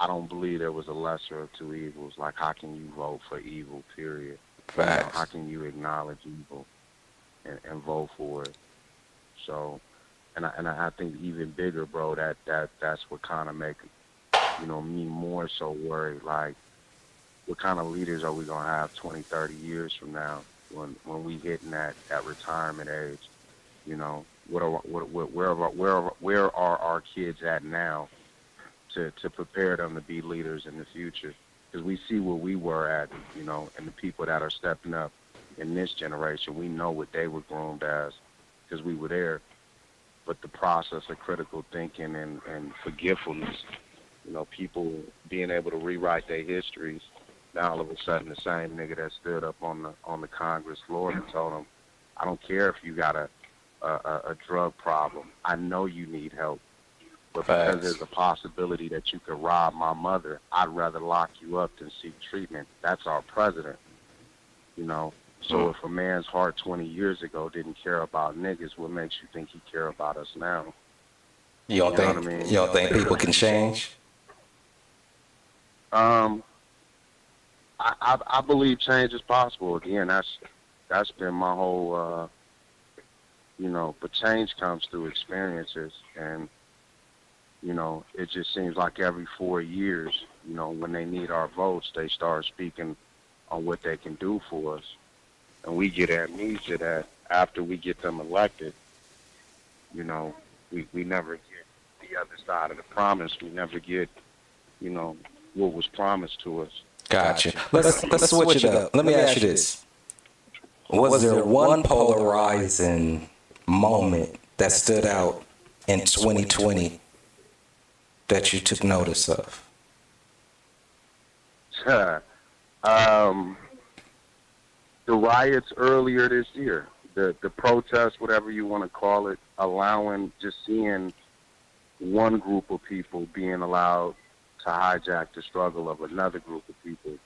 don't believe there was a lesser of two evils. Like, how can you vote for evil, period? Facts. You know, how can you acknowledge evil and vote for it? So, and I think even bigger, bro, that's what kind of make, you know, me more so worried. Like, what kind of leaders are we going to have 20, 30 years from now when we hitting that retirement age? You know, where are our kids at now to prepare them to be leaders in the future? Because we see where we were at, you know, and the people that are stepping up in this generation, we know what they were groomed as because we were there. But the process of critical thinking and forgetfulness, you know, people being able to rewrite their histories. Now all of a sudden, the same nigga that stood up on the Congress floor and told them, "I don't care if you got a drug problem. I know you need help, but because there's a possibility that you could rob my mother, I'd rather lock you up than seek treatment." That's our president, you know. So if a man's heart 20 years ago didn't care about niggas, what makes you think he care about us now? You don't think? What I mean? You don't think people can change? I believe change is possible. Again, that's been my whole, you know. But change comes through experiences, and you know, it just seems like every 4 years, you know, when they need our votes, they start speaking on what they can do for us, and we get amnesia that after we get them elected, you know, we never get the other side of the promise. We never get, you know, what was promised to us. Gotcha. Let's switch it up. Let me ask you this. Was there one polarizing moment that stood out in 2020 that you took notice of? The riots earlier this year, the protests, whatever you want to call it, just seeing one group of people being allowed to hijack the struggle of another group of people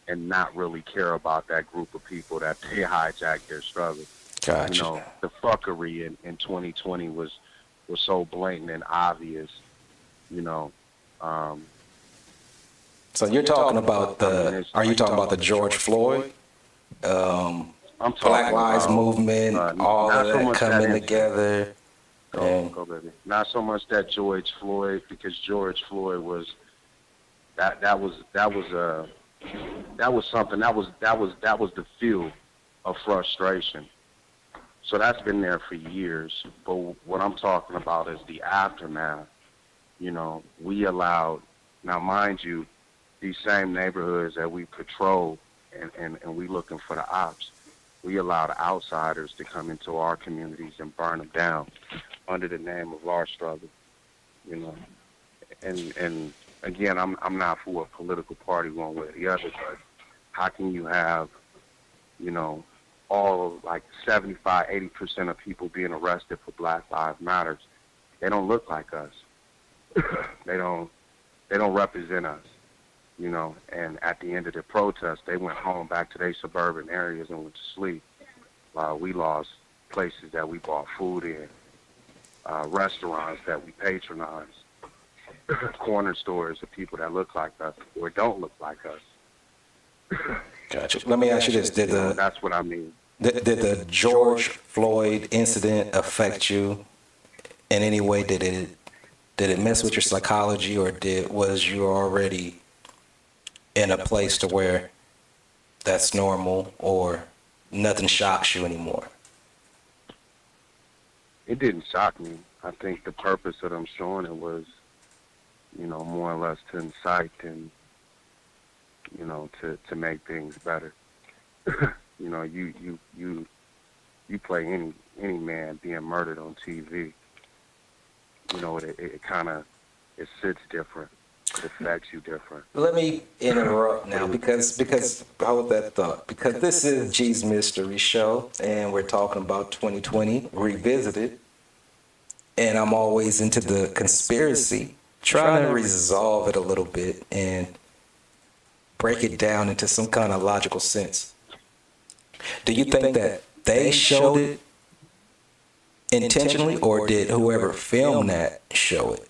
and not really care about that group of people that they hijacked their struggle. Gotcha. You know, the fuckery in 2020 was so blatant and obvious, you know. So you're talking about are you talking about the George Floyd, Black Lives Movement, all of that coming together? Go, baby. Not so much that George Floyd, because George Floyd was that was something that was the fuel of frustration. So that's been there for years. But what I'm talking about is the aftermath. You know, we allowed, now mind you, these same neighborhoods that we patrol and we looking for the ops, we allow the outsiders to come into our communities and burn them down under the name of our struggle, you know. And again, I'm not for a political party one way or the other, but how can you have, you know, all like 75, 80% of people being arrested for Black Lives Matter? They don't look like us. They don't represent us, you know. And at the end of the protest, they went home back to their suburban areas and went to sleep. We lost places that we bought food in, restaurants that we patronized, corner stores of people that look like us or don't look like us. Gotcha. Let me ask you this: that's what I mean. Did the George Floyd incident affect you in any way? Did it mess with your psychology, or was you already in a place to where that's normal, or nothing shocks you anymore? It didn't shock me. I think the purpose of them showing it was, you know, more or less to incite and, you know, to make things better. You know, you play any man being murdered on TV. You know, it kind of, it sits different. It affects you different. Let me interrupt now because how would that thought? Because this is Gee's Mystery Show, and we're talking about 2020 Revisited, and I'm always into the conspiracy, trying to resolve it a little bit and break it down into some kind of logical sense. Do you think that they showed it intentionally, or did whoever filmed that show it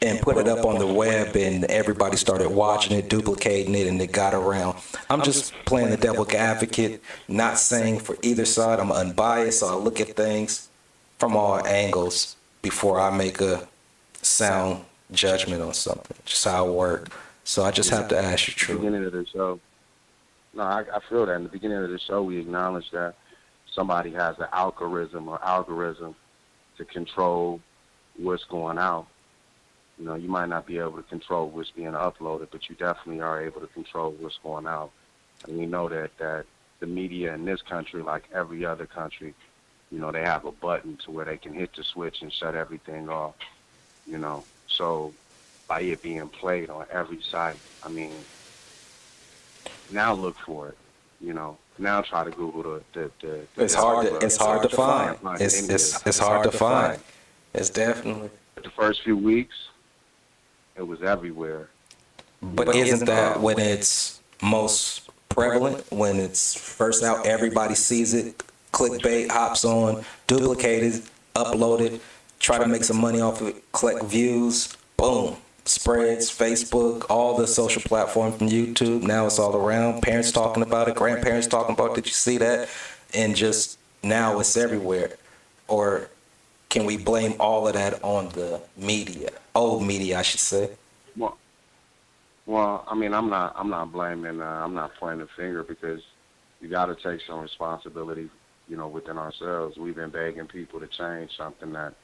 and put it up on the web and everybody started watching it, duplicating it, and it got around? I'm just playing the devil's advocate, not saying for either side. I'm unbiased, so I look at things from all angles before I make a sound judgment on something. Just how I work. So I just have to ask you, Tru. Beginning of the show. No, I feel that. In the beginning of the show, we acknowledge that somebody has an algorithm to control what's going out. You know, you might not be able to control what's being uploaded, but you definitely are able to control what's going out. And we know that the media in this country, like every other country, you know, they have a button to where they can hit the switch and shut everything off, you know. So by it being played on every site, I mean, now look for it, you know. Now try to Google the it's hard to find. It's hard to find. It's definitely. The first few weeks, it was everywhere. But isn't that when it's most prevalent, when it's first out, everybody sees it, clickbait hops on, duplicated, uploaded, try to make some money off of it, collect views, boom, spreads, Facebook, all the social platforms from YouTube. Now it's all around. Parents talking about it, grandparents talking about it. Did you see that? And just now it's everywhere. Or can we blame all of that on the media? Old media, I should say. Well, I mean, I'm not blaming. I'm not pointing a finger, because you got to take some responsibility, you know, within ourselves. We've been begging people to change something that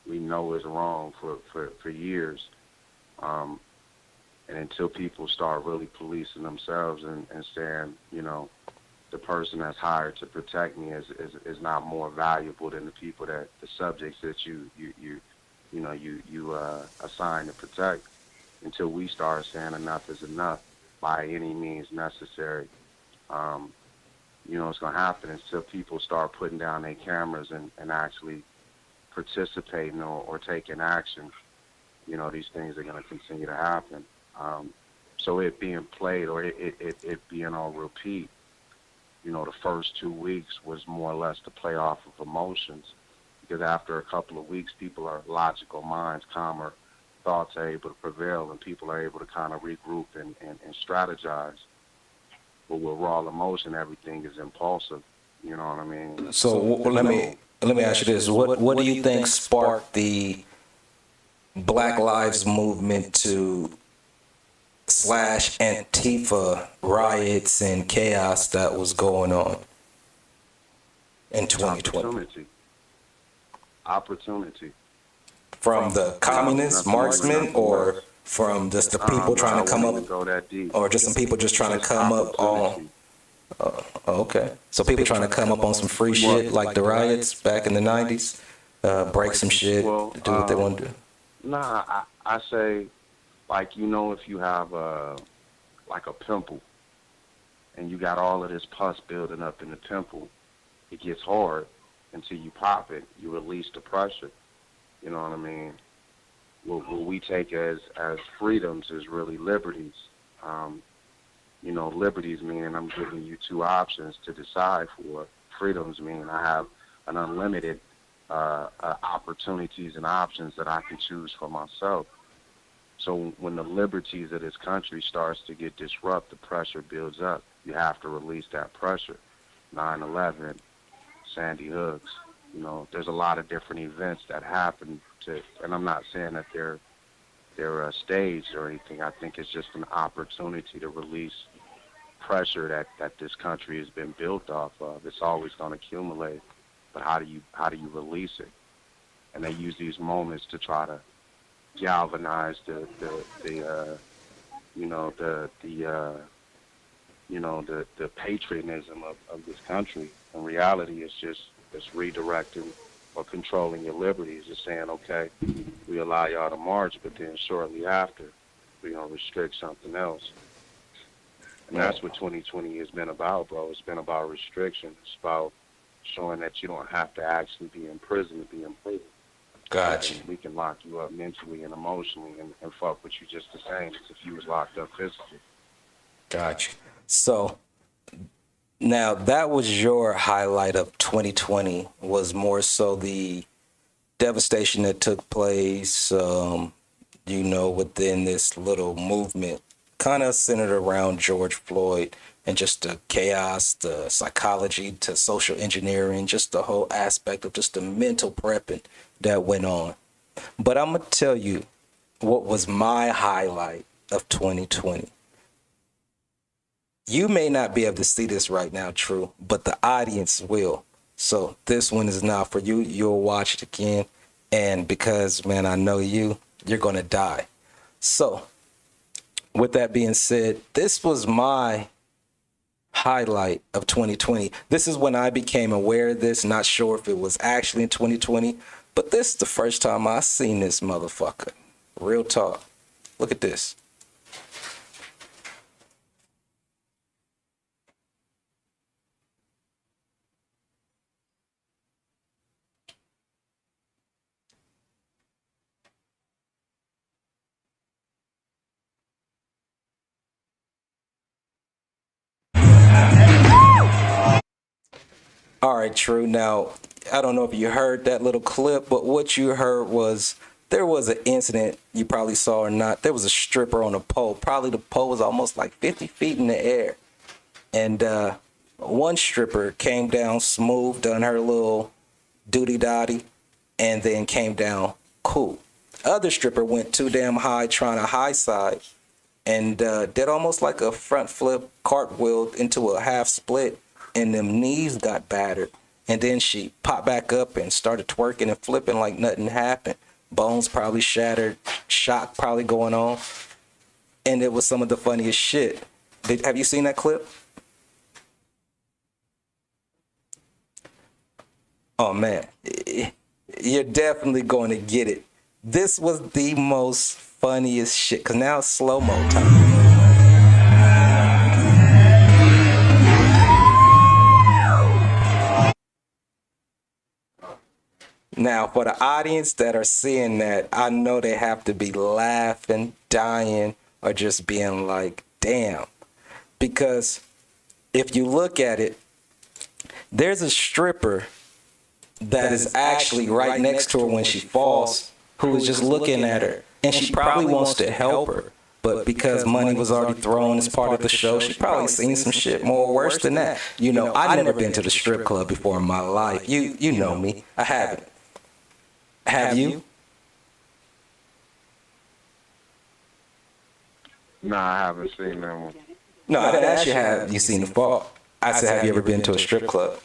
we know is wrong for years. And until people start really policing themselves and saying, you know, the person that's hired to protect me is not more valuable than the people the subjects that you assign to protect. Until we start saying enough is enough by any means necessary, you know, what's going to happen until people start putting down their cameras and actually participating or taking action. You know, these things are going to continue to happen. So it being played or it being on repeat, you know, the first 2 weeks was more or less to play off of emotions, because after a couple of weeks, people are logical minds, calmer thoughts are able to prevail, and people are able to kind of regroup and strategize. But with raw emotion, everything is impulsive. You know what I mean? So let me ask you this: What do you think sparked the Black Lives Movement to slash Antifa riots and chaos that was going on in 2020? Opportunity. From the communist marksmen or from just the people trying to come up, go that deep. or just some people just trying to come up on. Okay, so people trying to come up on some free shit like the riots back in the '90s, break some shit, do what they want to do. Nah, I say, like, you know, if you have like a pimple, and you got all of this pus building up in the pimple, it gets hard until you pop it. You release the pressure. You know what I mean? What we take as freedoms is really liberties. You know, liberties meaning I'm giving you two options to decide for. Freedoms mean I have an unlimited opportunities and options that I can choose for myself. So when the liberties of this country starts to get disrupted, the pressure builds up. You have to release that pressure. 9/11, Sandy Hooks, you know, there's a lot of different events that happen and I'm not saying that they're staged or anything. I think it's just an opportunity to release pressure that this country has been built off of. It's always going to accumulate, but how do you release it? And they use these moments to try to galvanize the patriotism of this country. In reality, it's redirecting or controlling your liberties. It's saying, okay, we allow y'all to march, but then shortly after, we're going to restrict something else. And that's what 2020 has been about, bro. It's been about restriction. It's about showing that you don't have to actually be in prison to be in prison. Gotcha. We can lock you up mentally and emotionally and fuck with you just the same as if you was locked up physically. Gotcha. So now that was your highlight of 2020, was more so the devastation that took place, you know, within this little movement, kind of centered around George Floyd and just the chaos, the psychology to social engineering, just the whole aspect of just the mental prepping that went on. But I'm going to tell you what was my highlight of 2020. You may not be able to see this right now, Tru, but the audience will. So this one is not for you. You'll watch it again. And because, man, I know you're going to die. So with that being said, this was my highlight of 2020. This is when I became aware of this. Not sure if it was actually in 2020, but this is the first time I seen this motherfucker. Real talk. Look at this. All right, Tru. Now, I don't know if you heard that little clip, but what you heard was there was an incident you probably saw or not. There was a stripper on a pole. Probably the pole was almost like 50 feet in the air. And one stripper came down smooth, done her little doody-dotty, and then came down cool. Other stripper went too damn high trying to high side and did almost like a front flip cartwheel into a half split. And them knees got battered. And then she popped back up and started twerking and flipping like nothing happened. Bones probably shattered, shock probably going on. And it was some of the funniest shit. Have you seen that clip? Oh, man. You're definitely going to get it. This was the most funniest shit. Because now it's slow-mo time. Now, for the audience that are seeing that, I know they have to be laughing, dying, or just being like, damn. Because if you look at it, there's a stripper that is actually right next to her when she falls, who is just looking at her. And she probably wants to help her. But because money was already thrown as part of the show, she probably seen some shit more worse than that. You know, I've never been to the strip club before in my life. You know me. I haven't. Have you? No, I haven't seen that one. No, I didn't ask you have you seen the fall. I said, have you ever been to a strip club?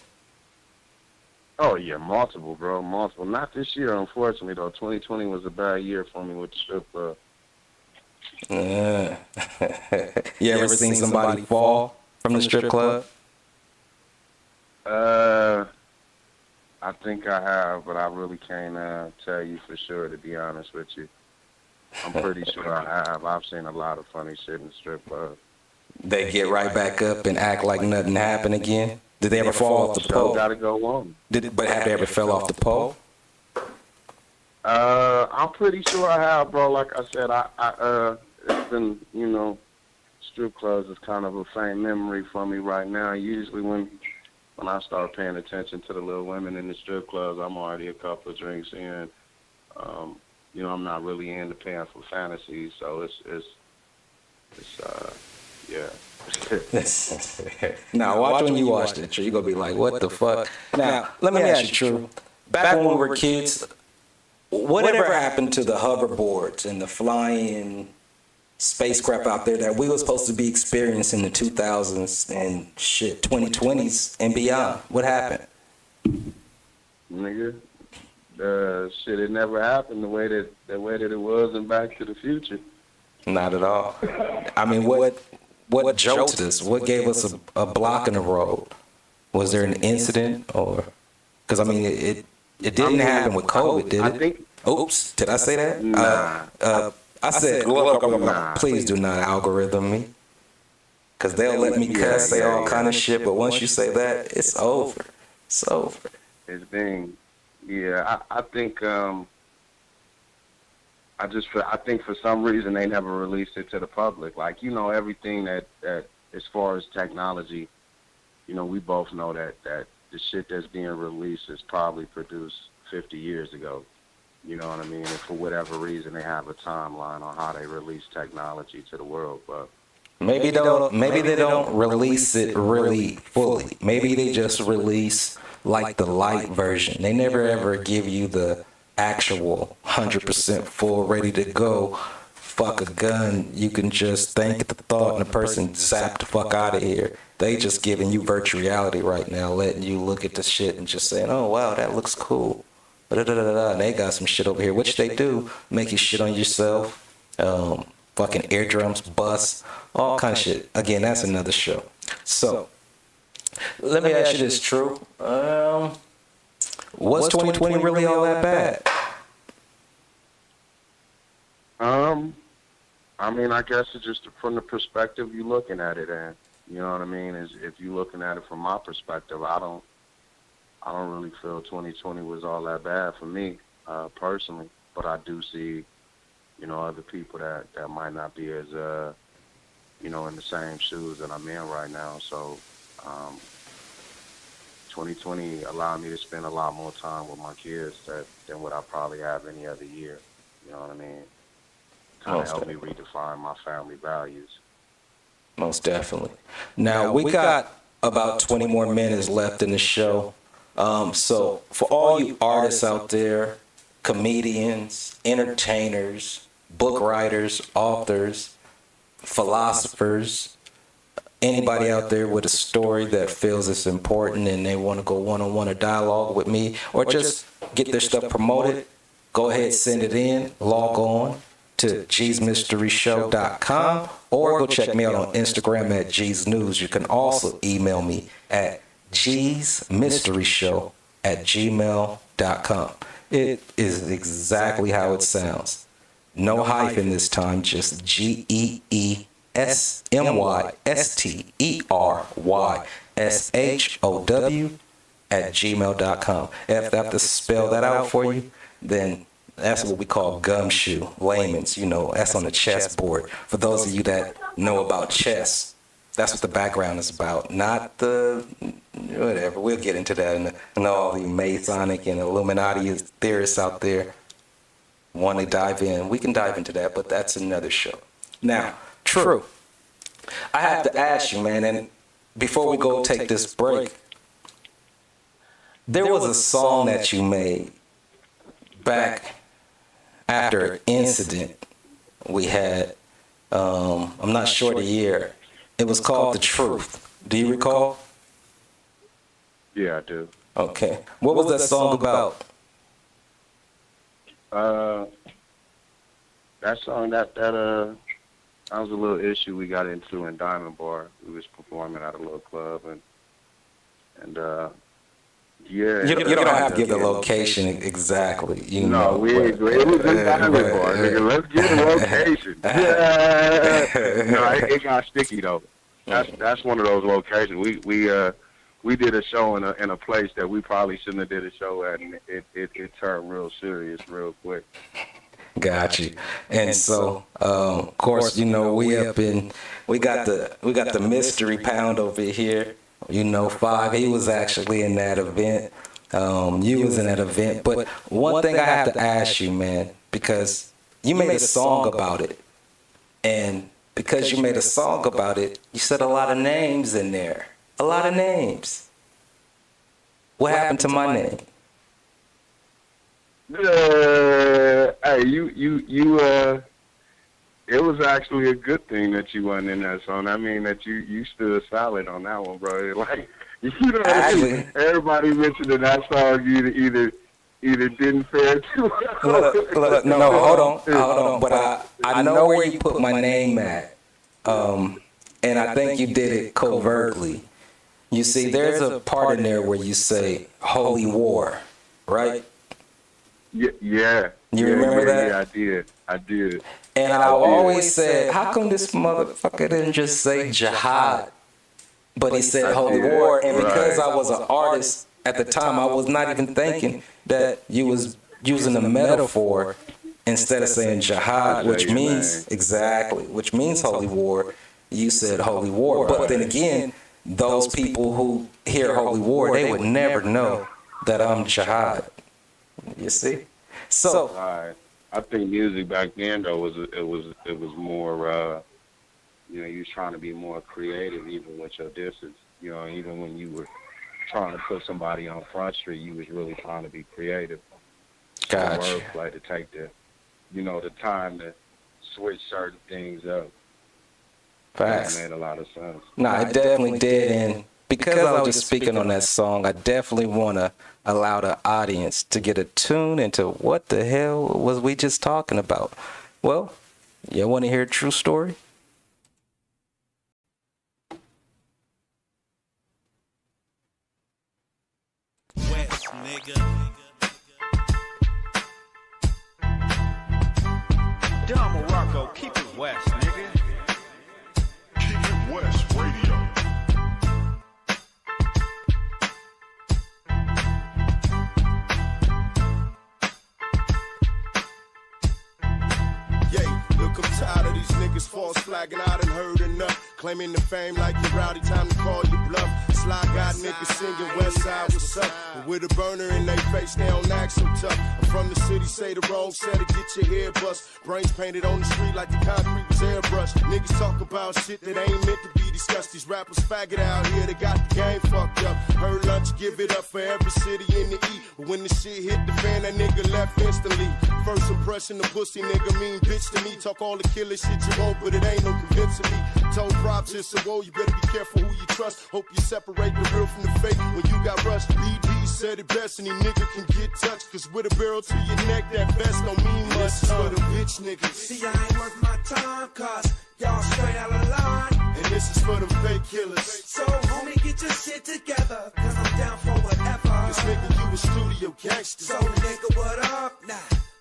Oh, yeah, multiple, bro, multiple. Not this year, unfortunately, though. 2020 was a bad year for me with the strip club. You ever seen somebody fall from the strip club? I think I have, but I really can't tell you for sure, to be honest with you. I'm pretty sure I have. I've seen a lot of funny shit in the strip club. They get right back up and act like nothing happened again? Did they ever fall off the pole? Gotta go on. But have they ever fell off the pole? I'm pretty sure I have, bro. Like I said, it's been, strip clubs is kind of a faint memory for me right now. Usually when I start paying attention to the little women in the strip clubs, I'm already a couple of drinks in. I'm not really into paying for fantasies, so it's yeah. Now, watch when you watch that, you're going to be like, what the fuck? Now, let me ask you, Tru. Back when we were kids, whatever happened to the hoverboards and the flying spacecraft out there that we were supposed to be experiencing in the 2000s and 2020s and beyond? What happened? Nigga, shit, it never happened the way that it was in Back to the Future. Not at all. I mean, what jolted us? What gave us a block in the road? Was there an incident, or? Because I mean, it didn't happen with COVID, did it? Oops, did I say that? Nah. I said, please do not algorithm me, because they'll let me cuss, say all kind of shit. But once you say that, it's over. It's over. It's been, yeah. I think I think for some reason they never released it to the public. Like, everything that as far as technology, we both know that the shit that's being released is probably produced 50 years ago. You know what I mean? And for whatever reason, they have a timeline on how they release technology to the world. But maybe they don't release it really fully. Maybe they just release like the light version. They never ever give you the actual 100% full, ready to go, fuck a gun. You can just think the thought and the person zap the fuck out of here. They just giving you virtual reality right now, letting you look at the shit and just saying, oh wow, that looks cool. And they got some shit over here, which they do, make you shit on yourself, fucking eardrums, bust, all kind of shit. Again, that's another show. So, let me ask you this, Tru. Was 2020 really all that bad? I mean, I guess it's just from the perspective you're looking at it, and you know what I mean. Is if you're looking at it from my perspective, I don't really feel 2020 was all that bad for me personally. But I do see, other people that might not be as in the same shoes that I'm in right now. So 2020 allowed me to spend a lot more time with my kids than what I probably have any other year. You know what I mean? Kind of helped me redefine my family values. Most definitely. Now, we got about 20 more minutes left in the show. So for all you artists out there, comedians, entertainers, book writers, authors, philosophers, anybody out there with a story that feels it's important and they want to go one-on-one or dialogue with me or just get their stuff promoted, go ahead, send it in, log on to geesmysteryshow.com or go check me out on Instagram at Gees News. You can also email me at geesmysteryshow@gmail.com. It is exactly how it sounds. No hyphen this time, just geesmysteryshow@gmail.com. If I have to spell that out for you, then that's what we call gumshoe, layman's, that's on the chessboard. For those of you that know about chess, that's what the background is about, not the whatever. We'll get into that and all the Masonic and Illuminati theorists out there want to dive in. We can dive into that, but that's another show. Now, Tru, I have to ask you, man, and before we go take this break, there was a song that you made back after an incident we had. I'm not sure the year. It was called The Truth. Do you recall? Yeah, I do. Okay. What was that song about? That song, that That was a little issue we got into in Diamond Bar. We was performing at a little club, and yeah. You don't have to give the location exactly. You no, know, we ain't. It was in Diamond Bar, nigga. Let's get the location. Yeah. No, it got sticky though. That's one of those locations. We did a show in a place that we probably shouldn't have did a show at, and it turned real serious real quick. Got you. And so, of course, you know, we got the mystery pound over here. You know, 5, he was actually in that event. You was in that event. But one thing I have to ask you, man, because you made a song about it. And because you made a song about it, you said a lot of names in there. A lot of names. What happened to my name? Hey, you it was actually a good thing that you wasn't in that song. I mean, that you stood solid on that one, bro. Like, you know, actually, everybody mentioned in that song either didn't fare too well. Look, no, hold on. But I know where you put my name at, and I think you did it covertly. You see, there's a part in there where you say "Holy War," right? Yeah. You remember that? Yeah, I did. And I always said, how come this motherfucker didn't just say jihad? But he said holy war. And because I was an artist at the time, I was not even thinking that you was using a metaphor instead of saying jihad, which means, which means holy war. You said holy war. But then again, those people who hear holy war, they would never know that I'm jihad. You see? So I think music back then though was more you know, you was trying to be more creative even with your distance. You know, even when you were trying to put somebody on Front Street, you was really trying to be creative. Gotcha. Wordplay to take the time to switch certain things up. Facts. That made a lot of sense. No, it definitely did, and because I was just speaking on that song, I definitely want to allow the audience to get a tune into what the hell was we just talking about. Well, you want to hear a true story? West, nigga. Don Morocco, keep it West, nigga. Keep it West Radio. Look, I'm tired of these niggas false flagging. I done heard enough. Claiming the fame like you're rowdy, time to call you bluff. Sly got niggas singing West Side, what's up? But with a burner in their face, they don't act so tough. I'm from the city, say the wrong set to get your hair bust. Brains painted on the street like the concrete was airbrushed. Niggas talk about shit that ain't meant to be discussed. These rappers faggot out here, they got the game fucked up. Heard lunch, give it up for every city in the E. But when the shit hit the fan, that nigga left instantly. First impression, the pussy nigga mean bitch to me. Talk all the killer shit you want, but it ain't no convincing me. Told props, it's a woe, you better be careful who you trust. Hope you separate the real from the fake when you got rushed. BD said it best, any nigga can get touched. Cause with a barrel to your neck, that vest don't mean much. This is for the bitch niggas. See, I ain't worth my time, cause y'all straight out of line. And this is for them fake killers. So, homie, get your shit together, cause I'm down for whatever. This nigga, you a studio gangster. So, nigga, what up?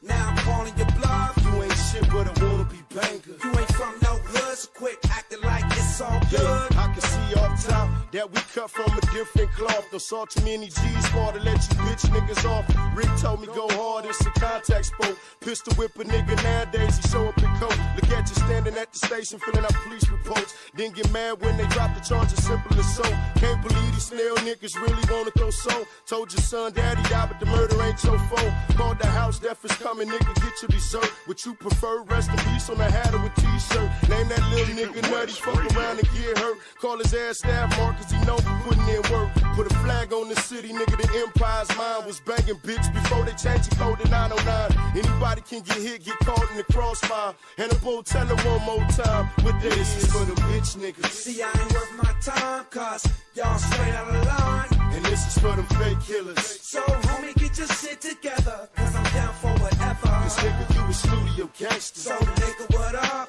Now I'm calling your bluff. You ain't shit but a wannabe banger. You ain't from no hood, so quit acting like it's all good. Yeah, I can see off top that we cut from a different cloth. Don't saw too many G's for to let you bitch niggas off. Rick told me go hard, it's a contact sport. Pistol whip a nigga nowadays, he show up in coat. Look at you standing at the station filling out police reports. Then get mad when they drop the charges, simple as so. Can't believe these snail niggas really wanna throw soul. Told your son daddy died, but the murder ain't your fault. Called the house, death is coming, nigga, get your dessert. What you prefer, rest in peace on the hat or a t-shirt. Name that little nigga nutty, fuck around and get hurt. Call his ass staff mark, cause he know putting in work. Put a flag on the city, nigga, the empire's mind was banging bitch before they changed the code to 909. Anybody can get hit, get caught in the crossfire. And a bull tell her one more time, what this is for the bitch niggas. See, I ain't worth my time, cause y'all straight out of line. And this is for them fake killers. So, homie, get your shit together, cause I'm down for whatever. This nigga, you a studio gangster. So, nigga, what up?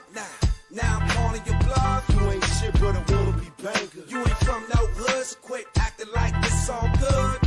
Now I'm calling your bluff. You ain't shit, but I wanna be banger. You ain't from no hood, so quit acting like it's all good.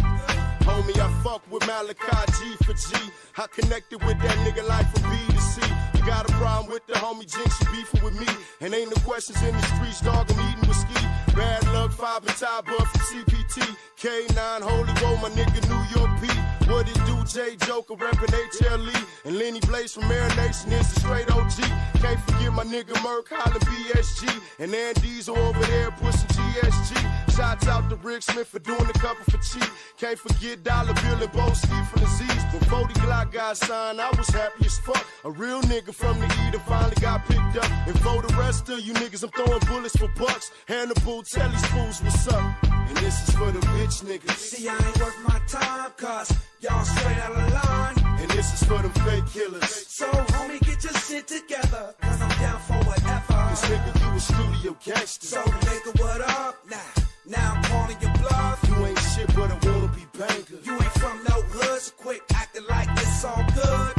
Homie, I fuck with Malachi G for G. I connected with that nigga like from B to C. You got a problem with the homie Jinx, you beefing with me. And ain't no questions in the streets, dog, I'm eating whiskey. Bad luck, 5 and tie buff from CPT. K9, Holy Roll, my nigga New York P. What it do, J Joker, reppin' HLE. And Lenny Blaze from Air Nation is the straight OG. Can't forget my nigga Merc, hollin' BSG. And Ann Diesel over there pushing GSG. Shouts out to Rick Smith for doing the cover for cheap. Can't forget Dollar Bill and Bo Steve from the Z's. When 40 Glock got signed, I was happy as fuck. A real nigga from the E that finally got picked up. And for the rest of you niggas, I'm throwing bullets for bucks. Hannibal, tell these fools what's up. And this is for the bitch niggas. See, I ain't worth my time, cause y'all straight out of line. And this is for them fake killers. So, homie, get your shit together, cause I'm down for whatever. This nigga, you a studio gangster. So, nigga, what up? Now I'm calling your bluff. You ain't shit, but I wanna be banger. You ain't from no hood, so quit acting like it's all good.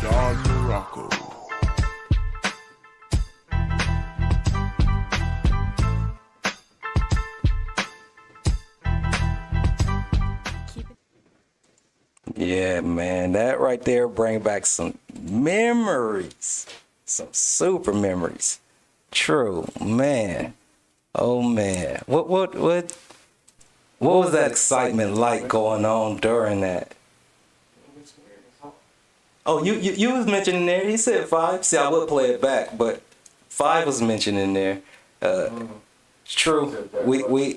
Don Morocco. Yeah, man, that right there bring back some memories, some super memories. True, man. Oh man, what was that excitement like going on during that? Oh, you was mentioning there. He said 5. See, I would play it back, but 5 was mentioned in there. True, we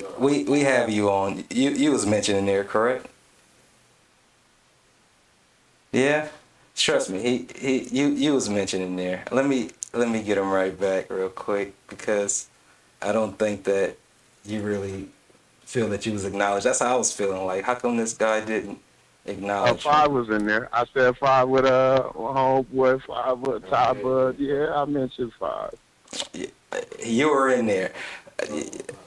have you on. You was mentioning there, correct? Yeah, trust me. You was mentioning there. Let me get him right back real quick, because I don't think that you really feel that you was acknowledged. That's how I was feeling. Like, how come this guy didn't acknowledge? 5 was in there. I said 5 with homeboy, 5 with Ty Bud. Yeah, I mentioned 5. You were in there.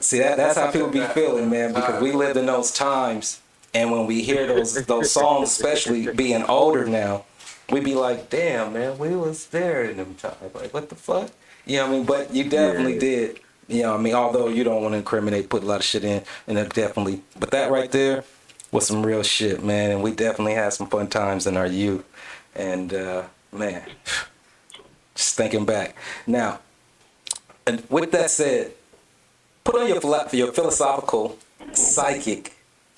See, that's how people be feeling, man, because we lived in those times. And when we hear those songs, especially being older now, we be like, damn, man, we was there in them times. Like, what the fuck? You know what I mean? But you definitely did. You know what I mean? Although you don't want to incriminate, put a lot of shit in, and it definitely. But that right there was some real shit, man. And we definitely had some fun times in our youth. And, man, just thinking back. Now, and with that said, put on your philosophical, psychic,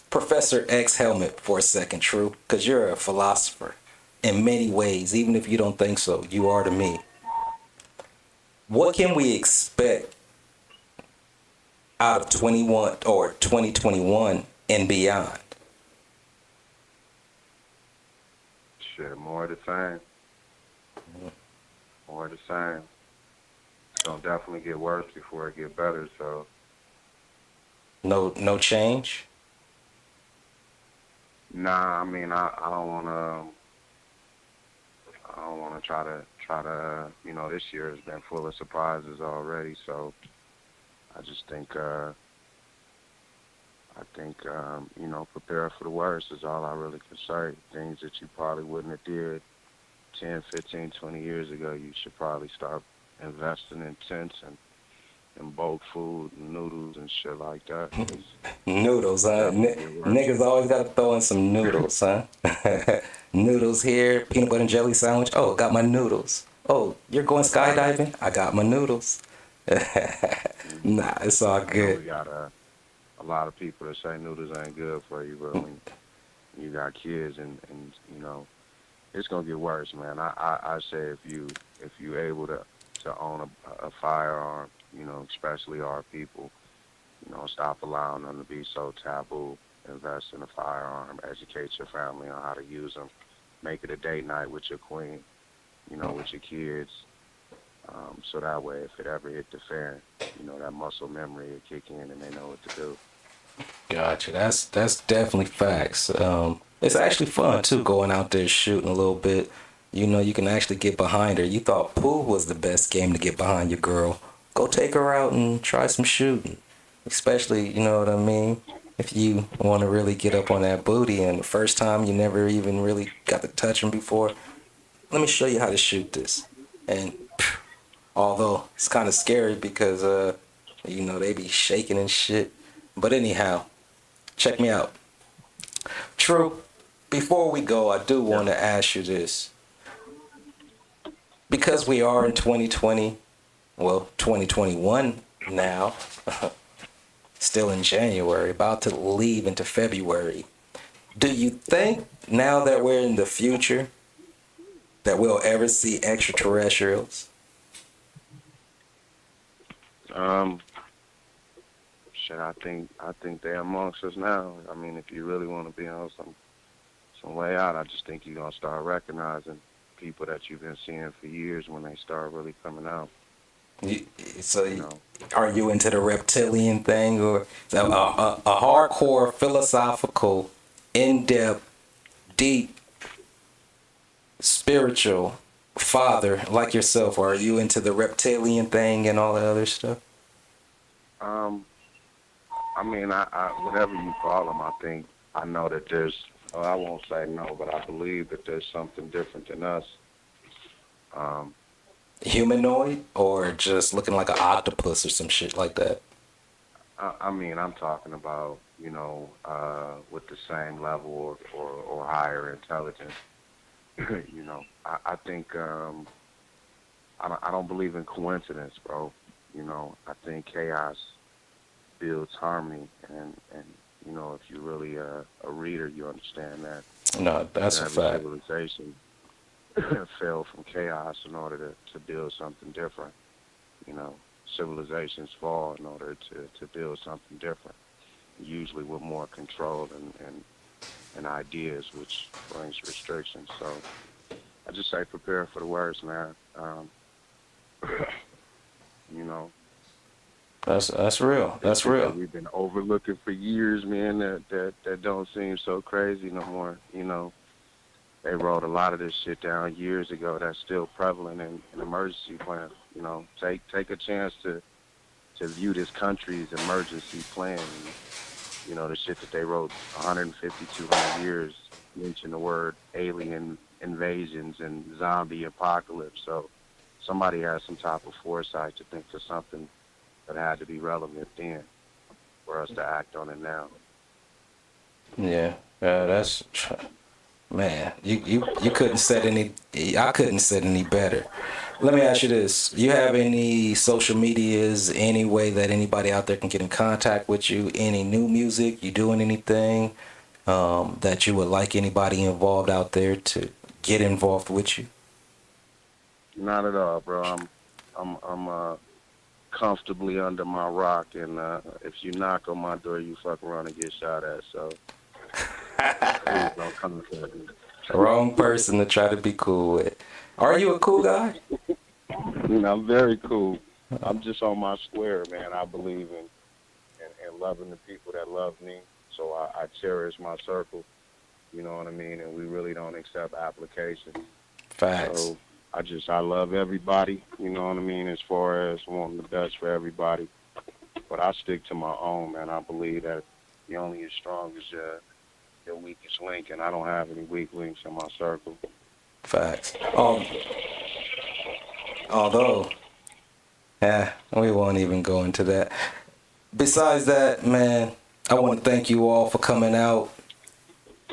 Professor X helmet for a second, Tru, because you're a philosopher in many ways. Even if you don't think so, you are to me. What can we expect out of 2021 and beyond? Shit, more of the same. More of the same. It's gonna definitely get worse before it get better. So no change. Nah, I mean, I don't wanna try to, you know, this year has been full of surprises already, so I just think, you know, prepare for the worst is all I really can say. Things that you probably wouldn't have did 10, 15, 20 years ago, you should probably start investing in tents and bulk food and noodles and shit like that. Noodles, huh? Niggas always got to throw in some noodles, huh? Noodles here, peanut butter and jelly sandwich. Oh, got my noodles. Oh, you're going skydiving? I got my noodles. Nah, it's all good. We got a lot of people that say noodles ain't good for you, but when you got kids and you know, it's gonna get worse, man. I say if you able to own a firearm, you know, especially our people, you know, stop allowing them to be so taboo. Invest in a firearm, educate your family on how to use them, make it a date night with your queen, you know, with your kids, so that way if it ever hit the fan, you know, that muscle memory will kick in and they know what to do. Gotcha. That's definitely facts. It's actually fun too, going out there shooting a little bit. You know, you can actually get behind her. You thought pool was the best game to get behind your girl. Go take her out and try some shooting. Especially, you know what I mean, if you want to really get up on that booty and the first time you never even really got to touch them before, let me show you how to shoot this. And Although it's kind of scary because, they be shaking and shit. But anyhow, check me out. Tru, before we go, I do want to ask you this. Because we are in 2020, 2021 now, still in January, about to leave into February. Do you think now that we're in the future that we'll ever see extraterrestrials? Shit, I think they're amongst us now. I mean, if you really want to be on some way out, I just think you're gonna start recognizing people that you've been seeing for years when they start really coming out. Are you into the reptilian thing, or a hardcore philosophical, in-depth, deep, spiritual father like yourself? Or are you into the reptilian thing and all that other stuff? I mean, I whatever you call them, I know that there's. I won't say no, but I believe that there's something different than us. Humanoid, or just looking like an octopus or some shit like that? I mean, I'm talking about, with the same level or higher intelligence. I think I don't believe in coincidence, bro. I think chaos builds harmony, and if you're really a reader, you understand that. No, that's a fact. Civilization fell from chaos in order to build something different. Civilizations fall in order to build something different, usually with more control and ideas, which brings restrictions. So I just say prepare for the worst, man. That's real. That's real. We've been overlooking for years, man, that don't seem so crazy no more. They wrote a lot of this shit down years ago that's still prevalent in emergency plan. Take a chance to view this country's emergency plan. The shit that they wrote 150, 200 years mention the word alien invasions and zombie apocalypse. So somebody has some type of foresight to think of something that had to be relevant then for us to act on it now. Yeah, that's, man, you couldn't set any, I couldn't set any better. Let me ask you this. You have any social medias, any way that anybody out there can get in contact with you? Any new music? You doing anything that you would like anybody involved out there to get involved with you? Not at all, bro. I'm comfortably under my rock, and if you knock on my door, you fuck around and get shot at. So please don't come to me. Wrong person to try to be cool with. Are you a cool guy? I'm very cool. I'm just on my square, man. I believe in loving the people that love me, so I cherish my circle. You know what I mean? And we really don't accept applications. Facts. So I love everybody, you know what I mean, as far as wanting the best for everybody. But I stick to my own, man. I believe that you're only as strong as your weakest link, and I don't have any weak links in my circle. Facts. Although, we won't even go into that. Besides that, man, I want to thank you all for coming out,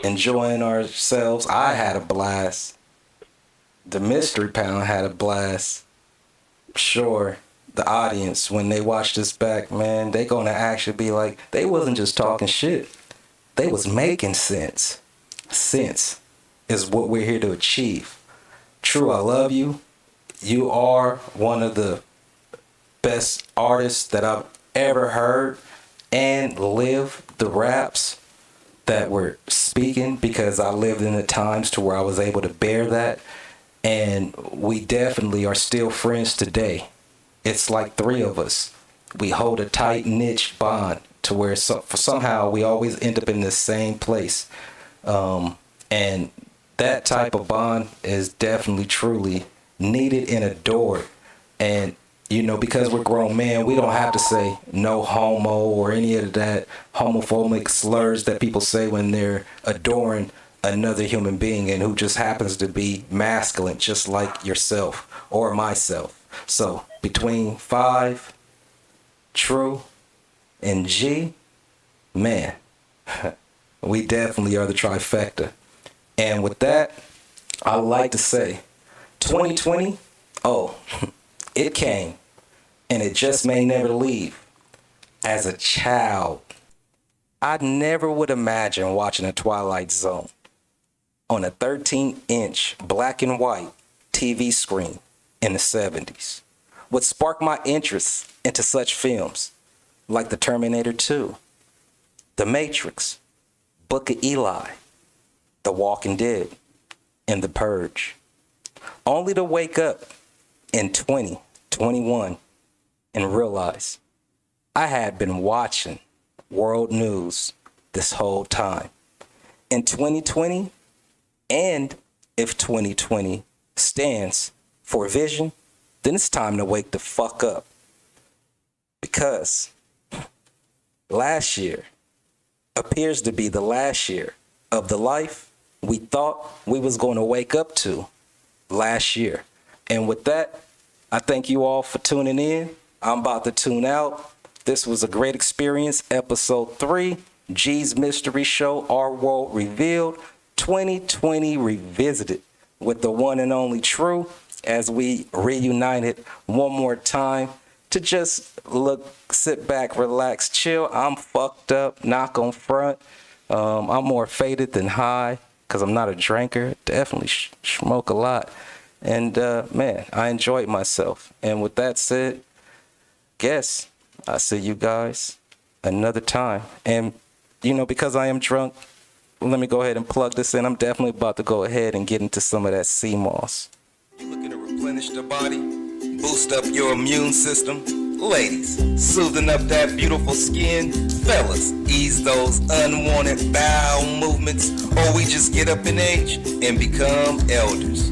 enjoying ourselves. I had a blast. The Mystery Pound had a blast. Sure, the audience, when they watch this back, man, they gonna actually be like, they wasn't just talking shit. They was making sense. Sense is what we're here to achieve. Tru, I love you. You are one of the best artists that I've ever heard, and live the raps that we're speaking, because I lived in the times to where I was able to bear that. And we definitely are still friends today. It's like three of us. We hold a tight niche bond to where somehow we always end up in the same place. And that type of bond is definitely, truly needed and adored. And, because we're grown men, we don't have to say no homo or any of that homophobic slurs that people say when they're adoring another human being and who just happens to be masculine, just like yourself or myself. So between 5, Tru, and G, man, we definitely are the trifecta. And with that, I would like to say 2020, oh, it came, and it just may never leave. As a child, I never would imagine watching a Twilight Zone on a 13-inch black and white TV screen in the 70s would spark my interest into such films like The Terminator 2, The Matrix, Book of Eli, The Walking Dead, and The Purge. Only to wake up in 2021 and realize I had been watching world news this whole time. In 2020, and if 2020 stands for vision, then it's time to wake the fuck up. Because last year appears to be the last year of the life we thought we was going to wake up to last year. And with that, I thank you all for tuning in. I'm about to tune out. This was a great experience. Episode 3, Gee's Mystery Show, Our World Revealed, 2020 Revisited with the one and only Tru, as we reunited one more time to just sit back, relax, chill. I'm fucked up, not gonna front. I'm more faded than high because I'm not a drinker. Definitely smoke a lot. And man, I enjoyed myself. And with that said, guess I'll see you guys another time. And, you know, because I am drunk, let me go ahead and plug this in. I'm definitely about to go ahead and get into some of that sea moss. You looking to replenish the body, boost up your immune system? Ladies, soothing up that beautiful skin. Fellas, ease those unwanted bowel movements, or we just get up in age and become elders.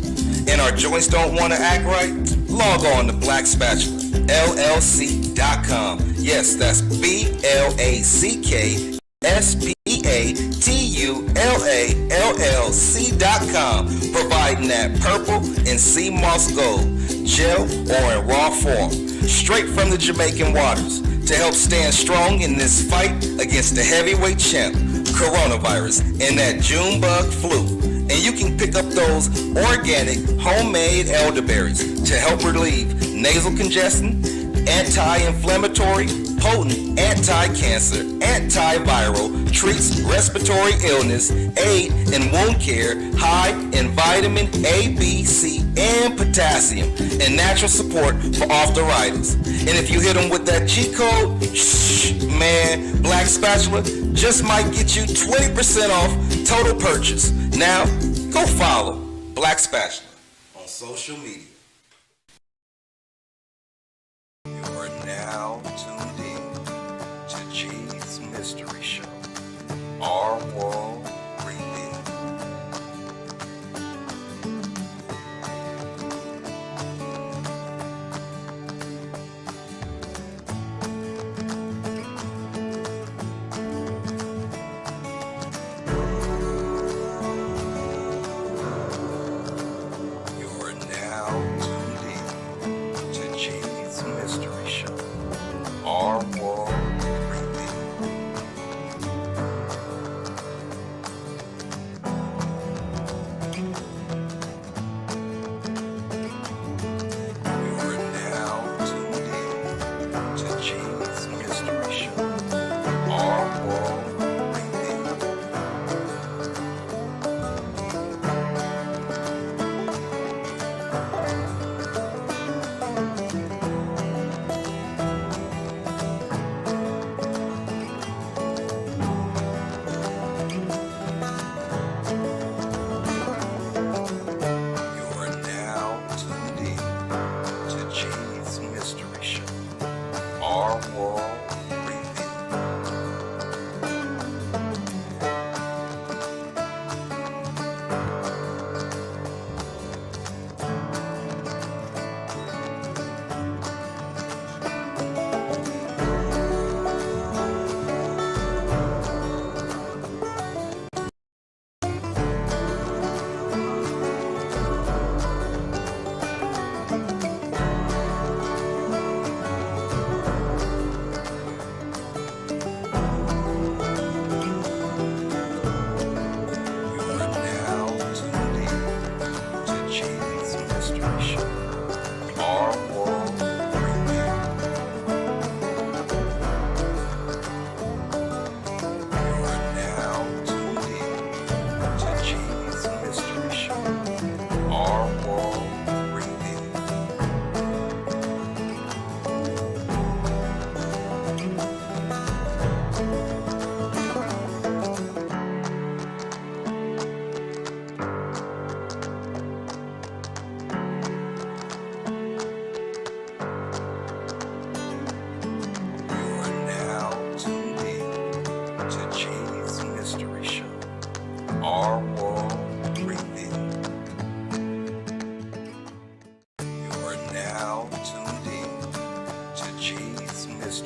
And our joints don't want to act right? Log on to blackspackulaLLC.com. Yes, that's BlackSpatulaLLC.com, providing that purple and sea moss gold, gel or in raw form, straight from the Jamaican waters, to help stand strong in this fight against the heavyweight champ, coronavirus, and that June bug flu. And you can pick up those organic, homemade elderberries to help relieve nasal congestion, anti-inflammatory, potent anti-cancer, antiviral, treats respiratory illness, aid in wound care, high in vitamin A, B, C, and potassium, and natural support for arthritis. And if you hit them with that G code, man, Black Spatula just might get you 20% off total purchase. Now, go follow Black Spatula on social media. You are now tuned in to Gee's Mystery Show, Our World Revealed. You are now Our World Review. You are now tuned in to Gee's Mystery Show. Our World Review. Now tuned in to Gee's Mystery Show. Our World